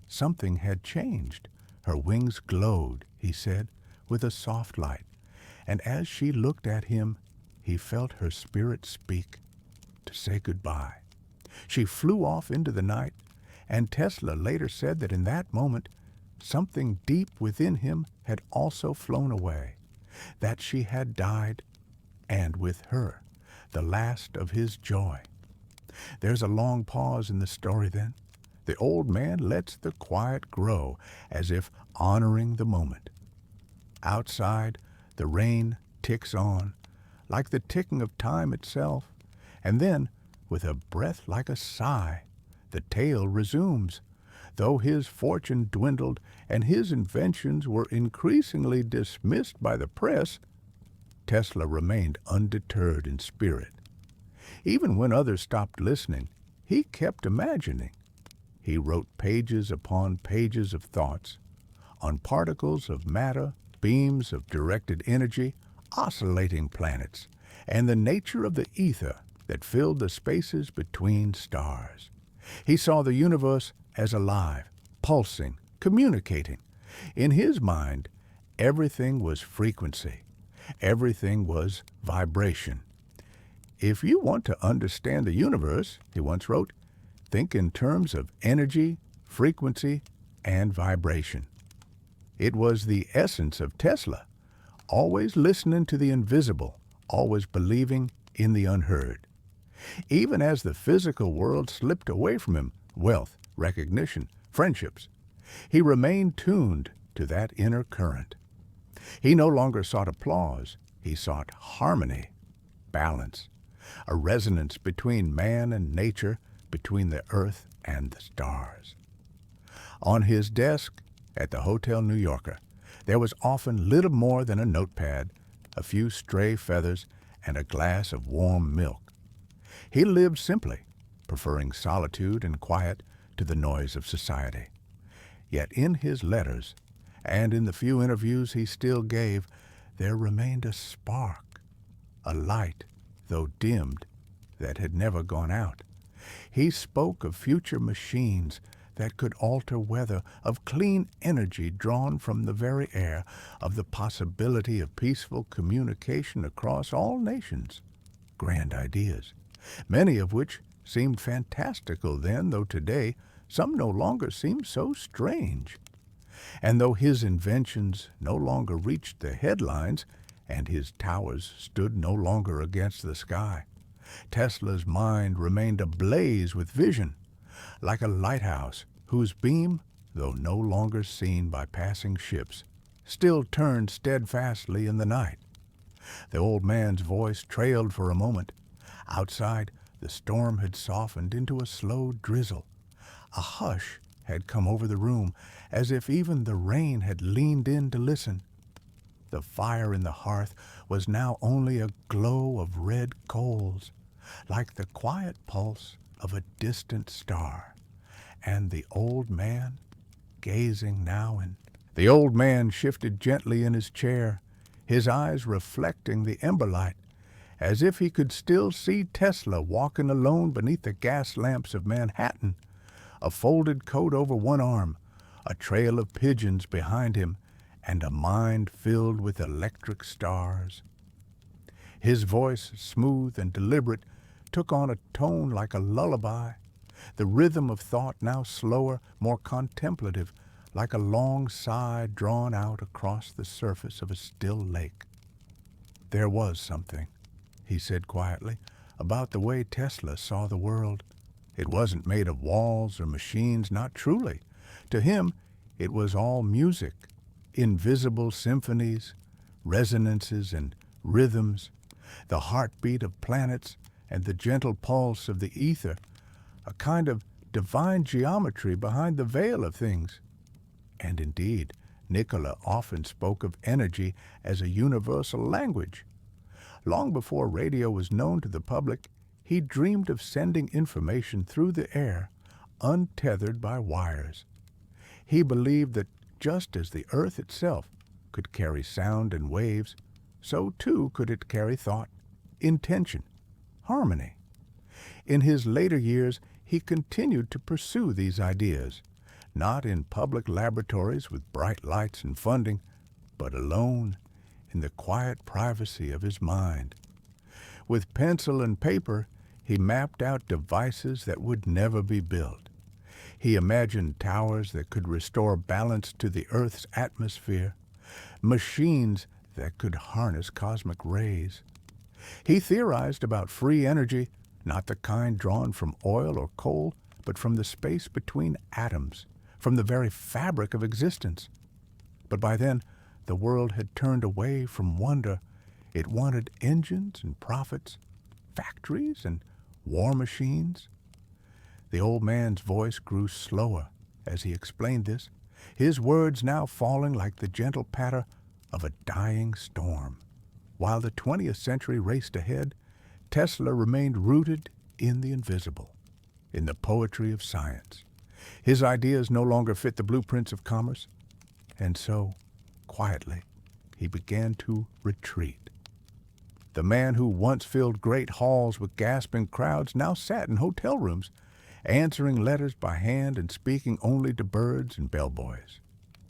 something had changed. Her wings glowed, he said, with a soft light, and as she looked at him, he felt her spirit speak to say goodbye. She flew off into the night, and Tesla later said that in that moment, something deep within him had also flown away, that she had died, and with her, the last of his joy. There's a long pause in the story then. The old man lets the quiet grow, as if honoring the moment. Outside, the rain ticks on, like the ticking of time itself, and then, with a breath like a sigh, the tale resumes. Though his fortune dwindled and his inventions were increasingly dismissed by the press, Tesla remained undeterred in spirit. Even when others stopped listening, he kept imagining. He wrote pages upon pages of thoughts, on particles of matter, beams of directed energy, oscillating planets, and the nature of the ether that filled the spaces between stars. He saw the universe as alive, pulsing, communicating. In his mind, everything was frequency. Everything was vibration. "If you want to understand the universe," he once wrote, "think in terms of energy, frequency, and vibration." It was the essence of Tesla, always listening to the invisible, always believing in the unheard. Even as the physical world slipped away from him, wealth, recognition, friendships, he remained tuned to that inner current. He no longer sought applause. He sought harmony, balance, a resonance between man and nature, between the earth and the stars. On his desk at the Hotel New Yorker, there was often little more than a notepad, a few stray feathers, and a glass of warm milk. He lived simply, preferring solitude and quiet to the noise of society. Yet in his letters, and in the few interviews he still gave, there remained a spark, a light, though dimmed, that had never gone out. He spoke of future machines that could alter weather, of clean energy drawn from the very air, of the possibility of peaceful communication across all nations. Grand ideas, many of which seemed fantastical then, though today some no longer seemed so strange. And though his inventions no longer reached the headlines, and his towers stood no longer against the sky, Tesla's mind remained ablaze with vision, like a lighthouse whose beam, though no longer seen by passing ships, still turned steadfastly in the night. The old man's voice trailed for a moment. Outside, the storm had softened into a slow drizzle. A hush had come over the room, as if even the rain had leaned in to listen. The fire in the hearth was now only a glow of red coals, like the quiet pulse of a distant star. And the old man, gazing now and... The old man shifted gently in his chair, his eyes reflecting the ember light, as if he could still see Tesla walking alone beneath the gas lamps of Manhattan, a folded coat over one arm, a trail of pigeons behind him, and a mind filled with electric stars. His voice, smooth and deliberate, took on a tone like a lullaby, the rhythm of thought now slower, more contemplative, like a long sigh drawn out across the surface of a still lake. There was something, he said quietly, about the way Tesla saw the world. It wasn't made of walls or machines, not truly. To him, it was all music, invisible symphonies, resonances and rhythms, the heartbeat of planets and the gentle pulse of the ether, a kind of divine geometry behind the veil of things. And indeed, Nikola often spoke of energy as a universal language. Long before radio was known to the public, he dreamed of sending information through the air, untethered by wires. He believed that just as the earth itself could carry sound and waves, so too could it carry thought, intention, harmony. In his later years, he continued to pursue these ideas, not in public laboratories with bright lights and funding, but alone in the quiet privacy of his mind. With pencil and paper, he mapped out devices that would never be built. He imagined towers that could restore balance to the Earth's atmosphere, machines that could harness cosmic rays. He theorized about free energy, not the kind drawn from oil or coal, but from the space between atoms, from the very fabric of existence. But by then, the world had turned away from wonder. It wanted engines and profits, factories and war machines. The old man's voice grew slower as he explained this, his words now falling like the gentle patter of a dying storm. While the 20th century raced ahead, Tesla remained rooted in the invisible, in the poetry of science. His ideas no longer fit the blueprints of commerce, and so, quietly, he began to retreat. The man who once filled great halls with gasping crowds now sat in hotel rooms, answering letters by hand and speaking only to birds and bellboys.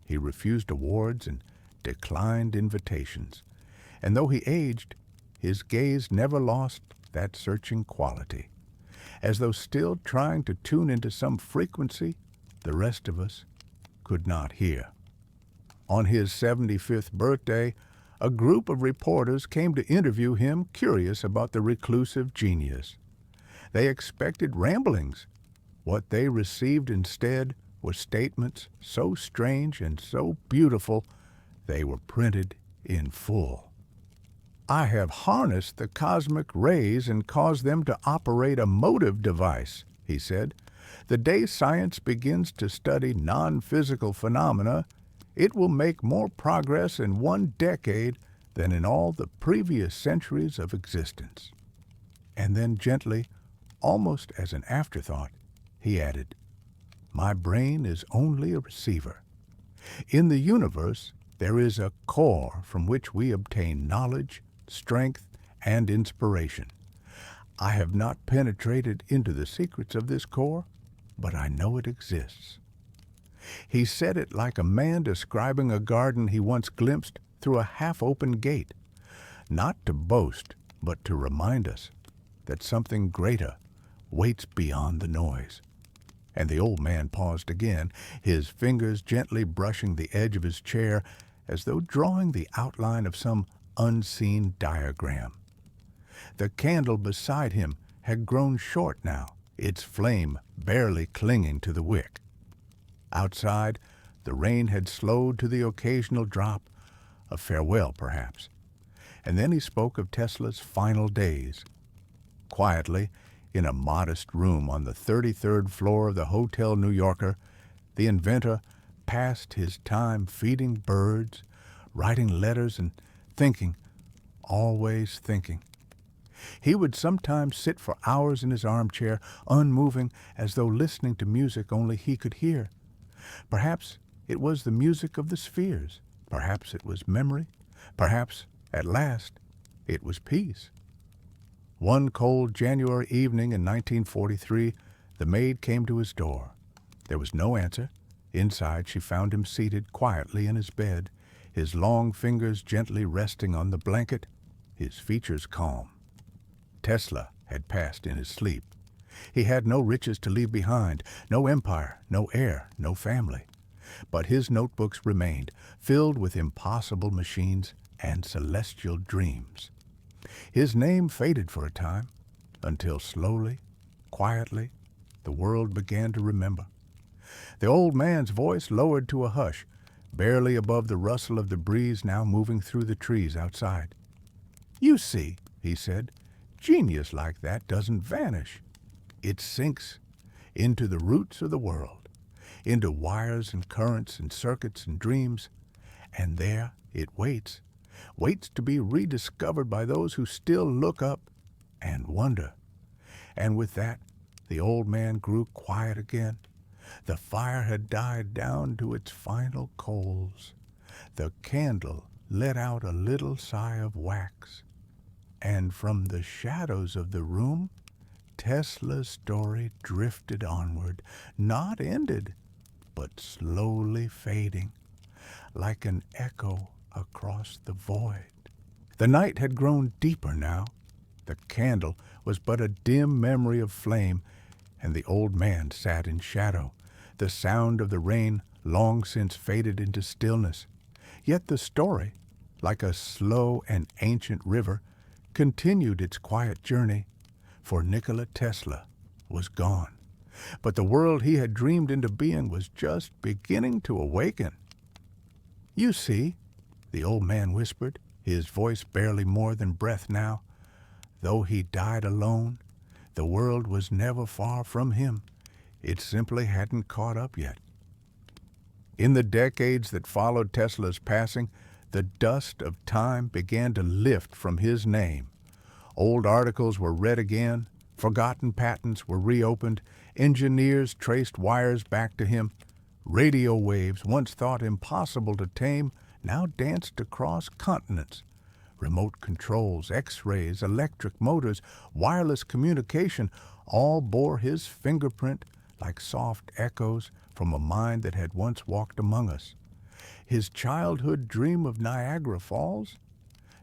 He refused awards and declined invitations, and though he aged, his gaze never lost that searching quality, as though still trying to tune into some frequency the rest of us could not hear. On his 75th birthday, a group of reporters came to interview him, curious about the reclusive genius. They expected ramblings. What they received instead were statements so strange and so beautiful they were printed in full. "I have harnessed the cosmic rays and caused them to operate a motive device," he said. "The day science begins to study non-physical phenomena, it will make more progress in one decade than in all the previous centuries of existence." And then gently, almost as an afterthought, he added, "My brain is only a receiver. In the universe, there is a core from which we obtain knowledge, strength, and inspiration. I have not penetrated into the secrets of this core, but I know it exists." He said it like a man describing a garden he once glimpsed through a half-open gate, not to boast, but to remind us that something greater waits beyond the noise. And the old man paused again, his fingers gently brushing the edge of his chair as though drawing the outline of some unseen diagram. The candle beside him had grown short now, its flame barely clinging to the wick. Outside, the rain had slowed to the occasional drop, a farewell perhaps. And then he spoke of Tesla's final days. Quietly, in a modest room on the 33rd floor of the Hotel New Yorker, the inventor passed his time feeding birds, writing letters, and thinking, always thinking. He would sometimes sit for hours in his armchair, unmoving, as though listening to music only he could hear. Perhaps it was the music of the spheres. Perhaps it was memory. Perhaps, at last, it was peace. One cold January evening in 1943, the maid came to his door. There was no answer. Inside, she found him seated quietly in his bed, his long fingers gently resting on the blanket, his features calm. Tesla had passed in his sleep. He had no riches to leave behind, no empire, no heir, no family. But his notebooks remained, filled with impossible machines and celestial dreams. His name faded for a time, until slowly, quietly, the world began to remember. The old man's voice lowered to a hush, barely above the rustle of the breeze now moving through the trees outside. "You see," he said, "genius like that doesn't vanish. It sinks into the roots of the world, into wires and currents and circuits and dreams, and there it waits to be rediscovered by those who still look up and wonder." And with that, the old man grew quiet again. The fire had died down to its final coals. The candle let out a little sigh of wax. And from the shadows of the room, Tesla's story drifted onward, not ended, but slowly fading, like an echo across the void. The night had grown deeper now. The candle was but a dim memory of flame, and the old man sat in shadow, the sound of the rain long since faded into stillness. Yet the story, like a slow and ancient river, continued its quiet journey, for Nikola Tesla was gone. But the world he had dreamed into being was just beginning to awaken. "You see," the old man whispered, his voice barely more than breath now, "though he died alone, the world was never far from him. It simply hadn't caught up yet." In the decades that followed Tesla's passing, the dust of time began to lift from his name. Old articles were read again, forgotten patents were reopened, engineers traced wires back to him. Radio waves, once thought impossible to tame, now danced across continents. Remote controls, X-rays, electric motors, wireless communication, all bore his fingerprint like soft echoes from a mind that had once walked among us. His childhood dream of Niagara Falls?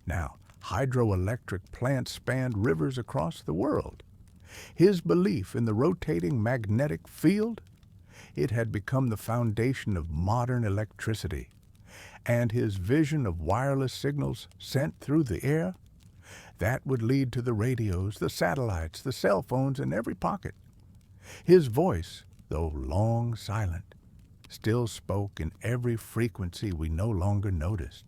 Now, hydroelectric plants spanned rivers across the world. His belief in the rotating magnetic field? It had become the foundation of modern electricity. And his vision of wireless signals sent through the air? That would lead to the radios, the satellites, the cell phones in every pocket. His voice, though long silent, still spoke in every frequency we no longer noticed.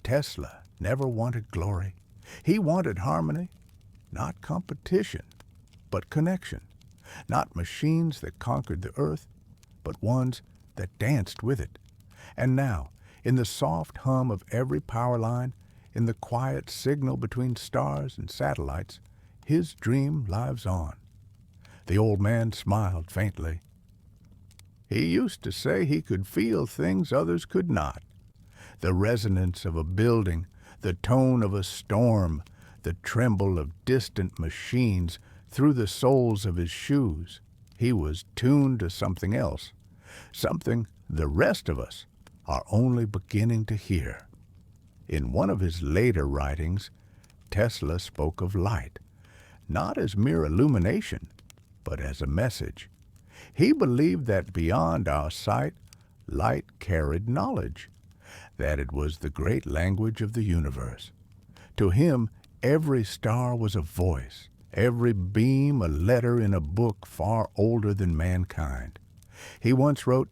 Tesla never wanted glory. He wanted harmony, not competition, but connection. Not machines that conquered the earth, but ones that danced with it. And now, in the soft hum of every power line, in the quiet signal between stars and satellites, his dream lives on. The old man smiled faintly. He used to say he could feel things others could not. The resonance of a building, the tone of a storm, the tremble of distant machines through the soles of his shoes. He was tuned to something else, something the rest of us are only beginning to hear. In one of his later writings, Tesla spoke of light, not as mere illumination, but as a message. He believed that beyond our sight, light carried knowledge, that it was the great language of the universe. To him, every star was a voice, every beam a letter in a book far older than mankind. He once wrote,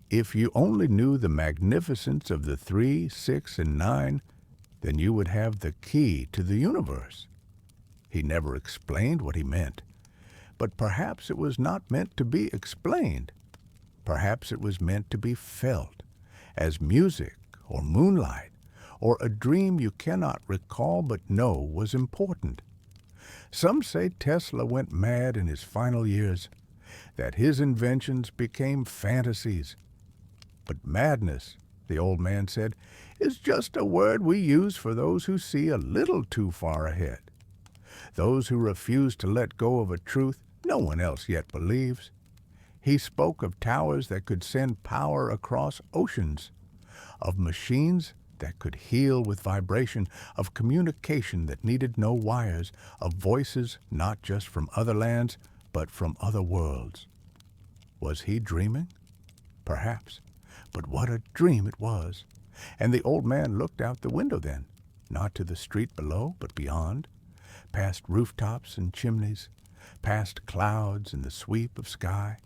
"If you only knew the magnificence of the 3, 6, and 9, then you would have the key to the universe." He never explained what he meant, but perhaps it was not meant to be explained. Perhaps it was meant to be felt, as music or moonlight, or a dream you cannot recall but know was important. Some say Tesla went mad in his final years, that his inventions became fantasies. But madness, the old man said, is just a word we use for those who see a little too far ahead. Those who refuse to let go of a truth no one else yet believes. He spoke of towers that could send power across oceans, of machines that could heal with vibration, of communication that needed no wires, of voices not just from other lands, but from other worlds. Was he dreaming? Perhaps. But what a dream it was. And the old man looked out the window then, not to the street below, but beyond, past rooftops and chimneys, past clouds and the sweep of sky,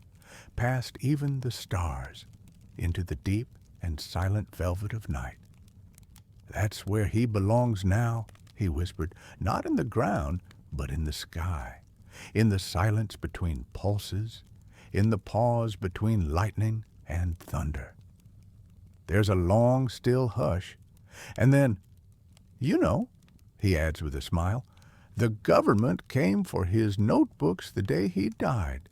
past even the stars, into the deep and silent velvet of night. "That's where he belongs now," he whispered, "not in the ground, but in the sky, in the silence between pulses, in the pause between lightning and thunder." There's a long, still hush, and then, "You know," he adds with a smile, "the government came for his notebooks the day he died,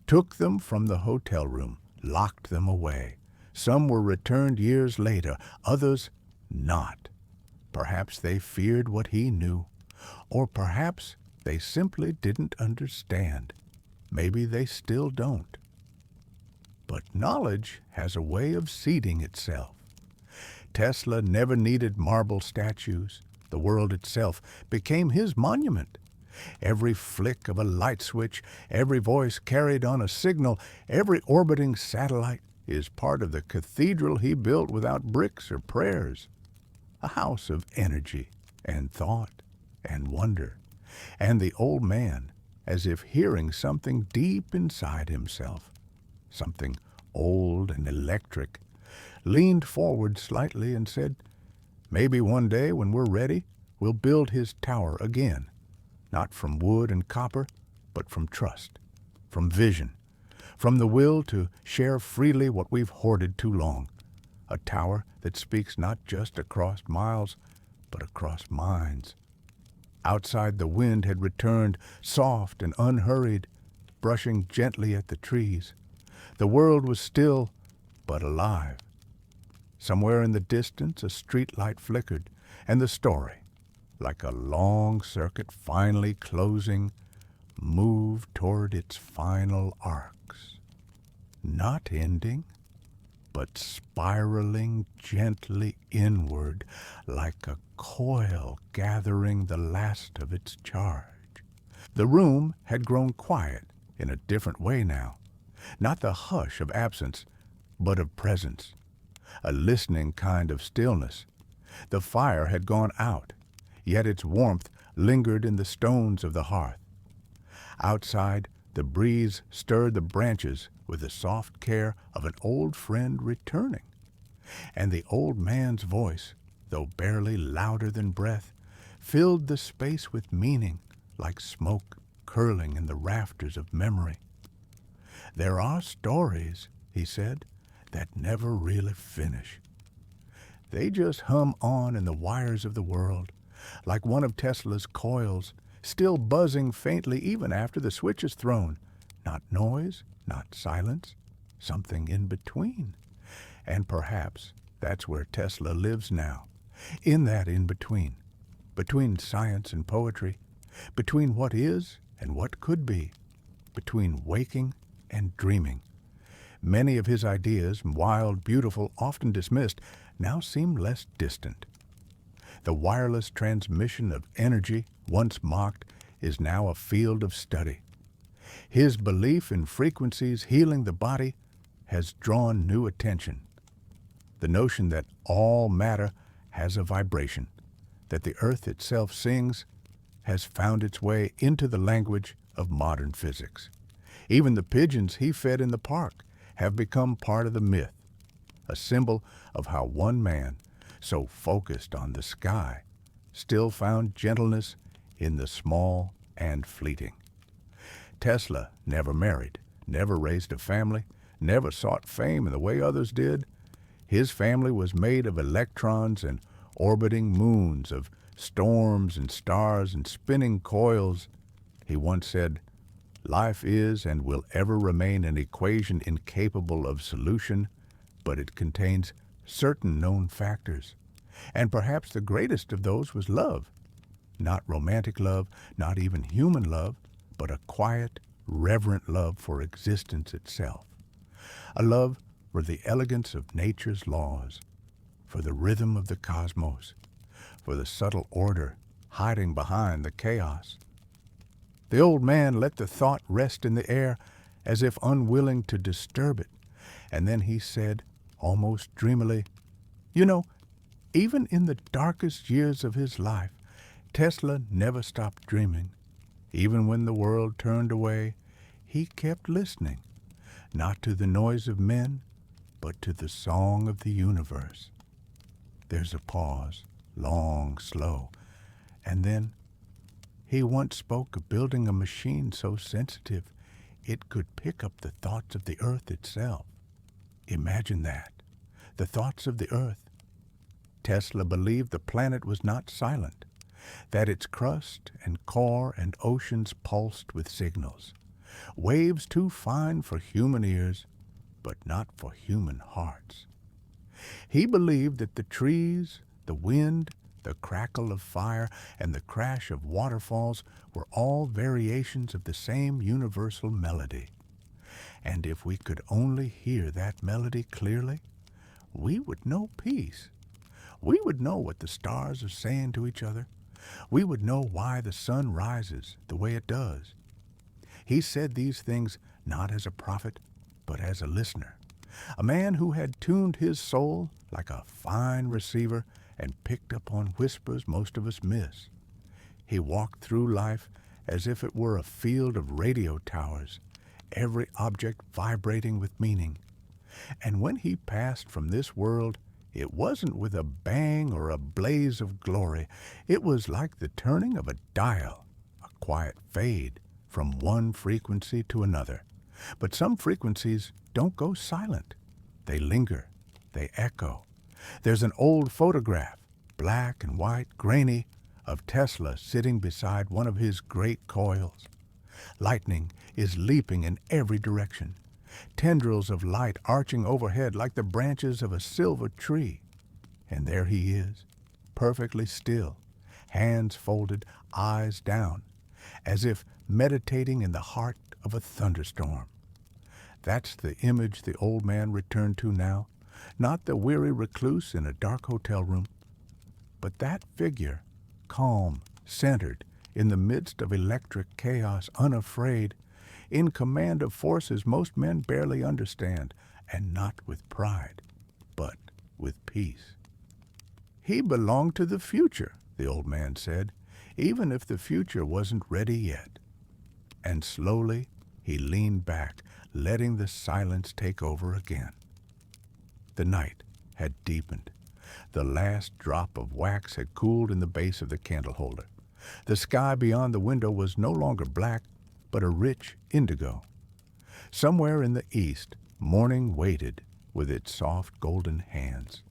took them from the hotel room, locked them away. Some were returned years later, others not. Perhaps they feared what he knew, or perhaps they simply didn't understand. Maybe they still don't. But knowledge has a way of seeding itself. Tesla never needed marble statues. The world itself became his monument. Every flick of a light switch, every voice carried on a signal, every orbiting satellite is part of the cathedral he built without bricks or prayers. A house of energy and thought and wonder. And the old man, as if hearing something deep inside himself, something old and electric, leaned forward slightly and said, "Maybe one day when we're ready, we'll build his tower again, not from wood and copper, but from trust, from vision, from the will to share freely what we've hoarded too long. A tower that speaks not just across miles, but across minds." Outside the wind had returned, soft and unhurried, brushing gently at the trees. The world was still, but alive. Somewhere in the distance a street light flickered, and the story, like a long circuit finally closing, moved toward its final arcs. Not ending, but spiraling gently inward like a coil gathering the last of its charge. The room had grown quiet in a different way now. Not the hush of absence, but of presence, a listening kind of stillness. The fire had gone out, yet its warmth lingered in the stones of the hearth. Outside, the breeze stirred the branches with the soft care of an old friend returning. And the old man's voice, though barely louder than breath, filled the space with meaning, like smoke curling in the rafters of memory. "There are stories," he said, "that never really finish. They just hum on in the wires of the world, like one of Tesla's coils, still buzzing faintly even after the switch is thrown. Not noise, not silence, something in between. And perhaps that's where Tesla lives now, in that in-between, between science and poetry, between what is and what could be, between waking and dreaming. Many of his ideas, wild, beautiful, often dismissed, now seem less distant. The wireless transmission of energy, once mocked, is now a field of study. His belief in frequencies healing the body has drawn new attention. The notion that all matter has a vibration, that the earth itself sings, has found its way into the language of modern physics. Even the pigeons he fed in the park have become part of the myth, a symbol of how one man, so focused on the sky, still found gentleness in the small and fleeting. Tesla never married, never raised a family, never sought fame in the way others did. His family was made of electrons and orbiting moons, of storms and stars and spinning coils. He once said, "Life is and will ever remain an equation incapable of solution, but it contains certain known factors." And perhaps the greatest of those was love. Not romantic love, not even human love, but a quiet, reverent love for existence itself. A love for the elegance of nature's laws, for the rhythm of the cosmos, for the subtle order hiding behind the chaos. The old man let the thought rest in the air as if unwilling to disturb it, and then he said, almost dreamily, "You know, even in the darkest years of his life, Tesla never stopped dreaming. Even when the world turned away, he kept listening, not to the noise of men, but to the song of the universe." There's a pause, long, slow, and then, "He once spoke of building a machine so sensitive it could pick up the thoughts of the earth itself." Imagine that, the thoughts of the earth. Tesla believed the planet was not silent, that its crust and core and oceans pulsed with signals, waves too fine for human ears, but not for human hearts. He believed that the trees, the wind, the crackle of fire, and the crash of waterfalls were all variations of the same universal melody. And if we could only hear that melody clearly, we would know peace. We would know what the stars are saying to each other. We would know why the sun rises the way it does. He said these things not as a prophet, but as a listener, a man who had tuned his soul like a fine receiver and picked up on whispers most of us miss. He walked through life as if it were a field of radio towers, every object vibrating with meaning. And when he passed from this world, it wasn't with a bang or a blaze of glory. It was like the turning of a dial, a quiet fade from one frequency to another. But some frequencies don't go silent. They linger. They echo. There's an old photograph, black and white, grainy, of Tesla sitting beside one of his great coils. Lightning is leaping in every direction, tendrils of light arching overhead like the branches of a silver tree. And there he is, perfectly still, hands folded, eyes down, as if meditating in the heart of a thunderstorm. That's the image the old man returned to now, not the weary recluse in a dark hotel room, but that figure, calm, centered, in the midst of electric chaos, unafraid, in command of forces most men barely understand, and not with pride, but with peace. He belonged to the future, the old man said, even if the future wasn't ready yet. And slowly he leaned back, letting the silence take over again. The night had deepened. The last drop of wax had cooled in the base of the candle holder. The sky beyond the window was no longer black, but a rich indigo. Somewhere in the east, morning waited with its soft golden hands.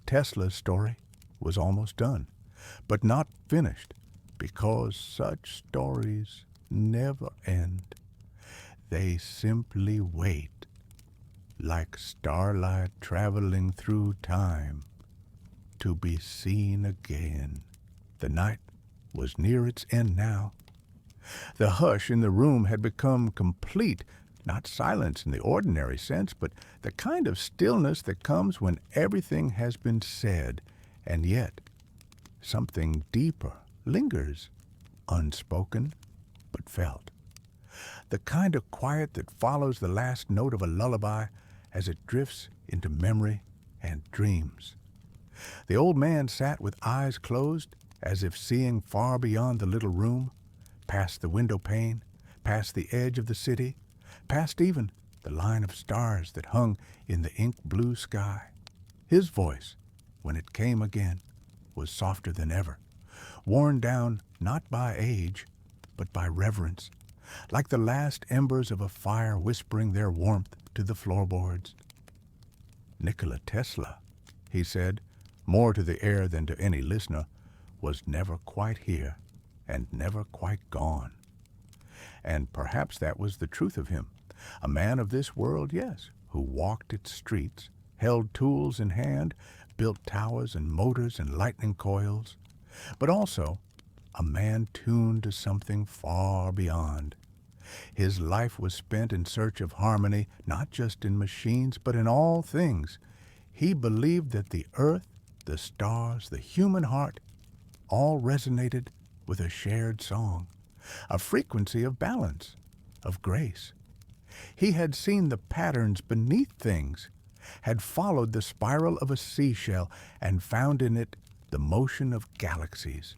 Tesla's story was almost done, but not finished, because such stories never end. They simply wait, like starlight traveling through time, to be seen again. The night was near its end now. The hush in the room had become complete, not silence in the ordinary sense, but the kind of stillness that comes when everything has been said, and yet something deeper lingers, unspoken but felt. the kind of quiet that follows the last note of a lullaby as it drifts into memory and dreams. The old man sat with eyes closed, as if seeing far beyond the little room, past the window pane, past the edge of the city, past even the line of stars that hung in the ink-blue sky. His voice, when it came again, was softer than ever, worn down not by age, but by reverence, like the last embers of a fire whispering their warmth to the floorboards. Nikola Tesla, he said, more to the air than to any listener, was never quite here and never quite gone. And perhaps that was the truth of him, a man of this world, yes, who walked its streets, held tools in hand, built towers and motors and lightning coils, but also a man tuned to something far beyond. His life was spent in search of harmony, not just in machines, but in all things. He believed that the earth, the stars, the human heart, all resonated with a shared song, a frequency of balance, of grace. He had seen the patterns beneath things, had followed the spiral of a seashell and found in it the motion of galaxies,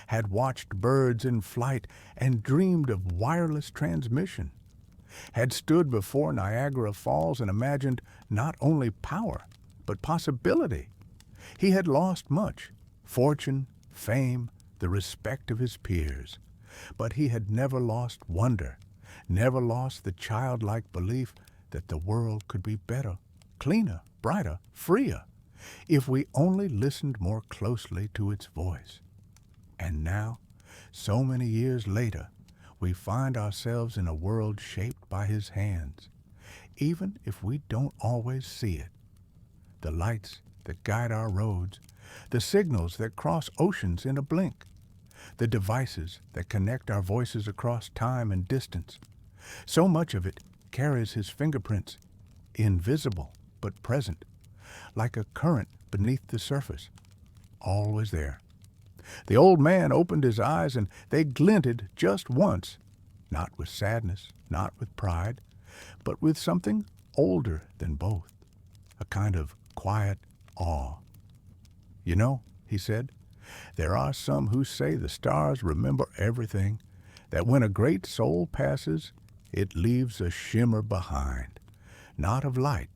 had watched birds in flight and dreamed of wireless transmission, had stood before Niagara Falls and imagined not only power, but possibility. He had lost much, fortune, fame, the respect of his peers, but he had never lost wonder, never lost the childlike belief that the world could be better, cleaner, brighter, freer, if we only listened more closely to its voice. And now, so many years later, we find ourselves in a world shaped by his hands, even if we don't always see it. The lights that guide our roads, the signals that cross oceans in a blink, the devices that connect our voices across time and distance. So much of it carries his fingerprints, invisible but present, like a current beneath the surface, always there. The old man opened his eyes, and they glinted just once, not with sadness, not with pride, but with something older than both, a kind of quiet awe. "You know," he said, "there are some who say the stars remember everything, that when a great soul passes, it leaves a shimmer behind, not of light,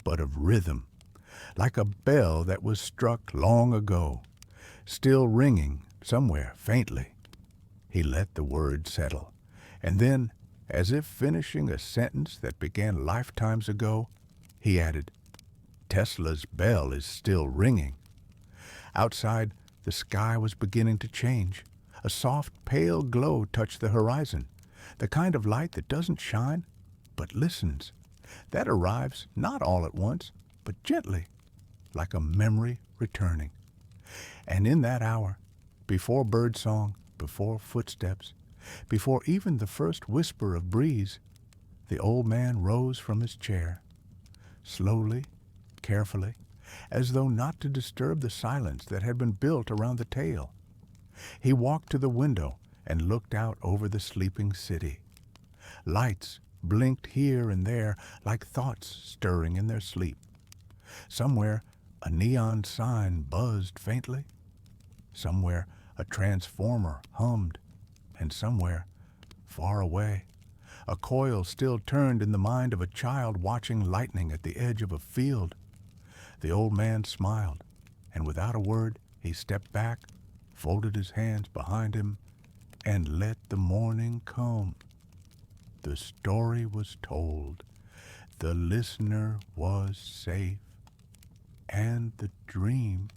but of rhythm, like a bell that was struck long ago, still ringing somewhere faintly." He let the word settle, and then, as if finishing a sentence that began lifetimes ago, he added, "Tesla's bell is still ringing." Outside, the sky was beginning to change. A soft, pale glow touched the horizon, the kind of light that doesn't shine, but listens, that arrives not all at once, but gently, like a memory returning. And in that hour, before birdsong, before footsteps, before even the first whisper of breeze, the old man rose from his chair, slowly, carefully, as though not to disturb the silence that had been built around the tale. He walked to the window and looked out over the sleeping city. Lights blinked here and there like thoughts stirring in their sleep. Somewhere a neon sign buzzed faintly. Somewhere a transformer hummed. And somewhere, far away, a coil still turned in the mind of a child watching lightning at the edge of a field. The old man smiled, and without a word, he stepped back, folded his hands behind him, and let the morning come. The story was told, the listener was safe, and the dream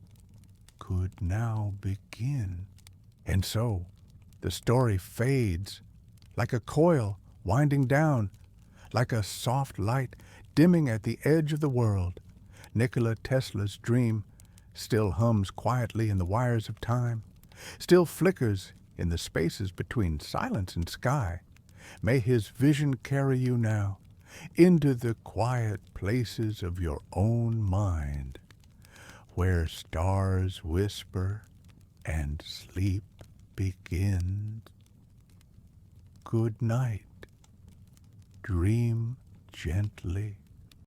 could now begin. And so, the story fades, like a coil winding down, like a soft light dimming at the edge of the world. Nikola Tesla's dream still hums quietly in the wires of time, still flickers in the spaces between silence and sky. May his vision carry you now into the quiet places of your own mind, where stars whisper and sleep begins. Good night. dream gently.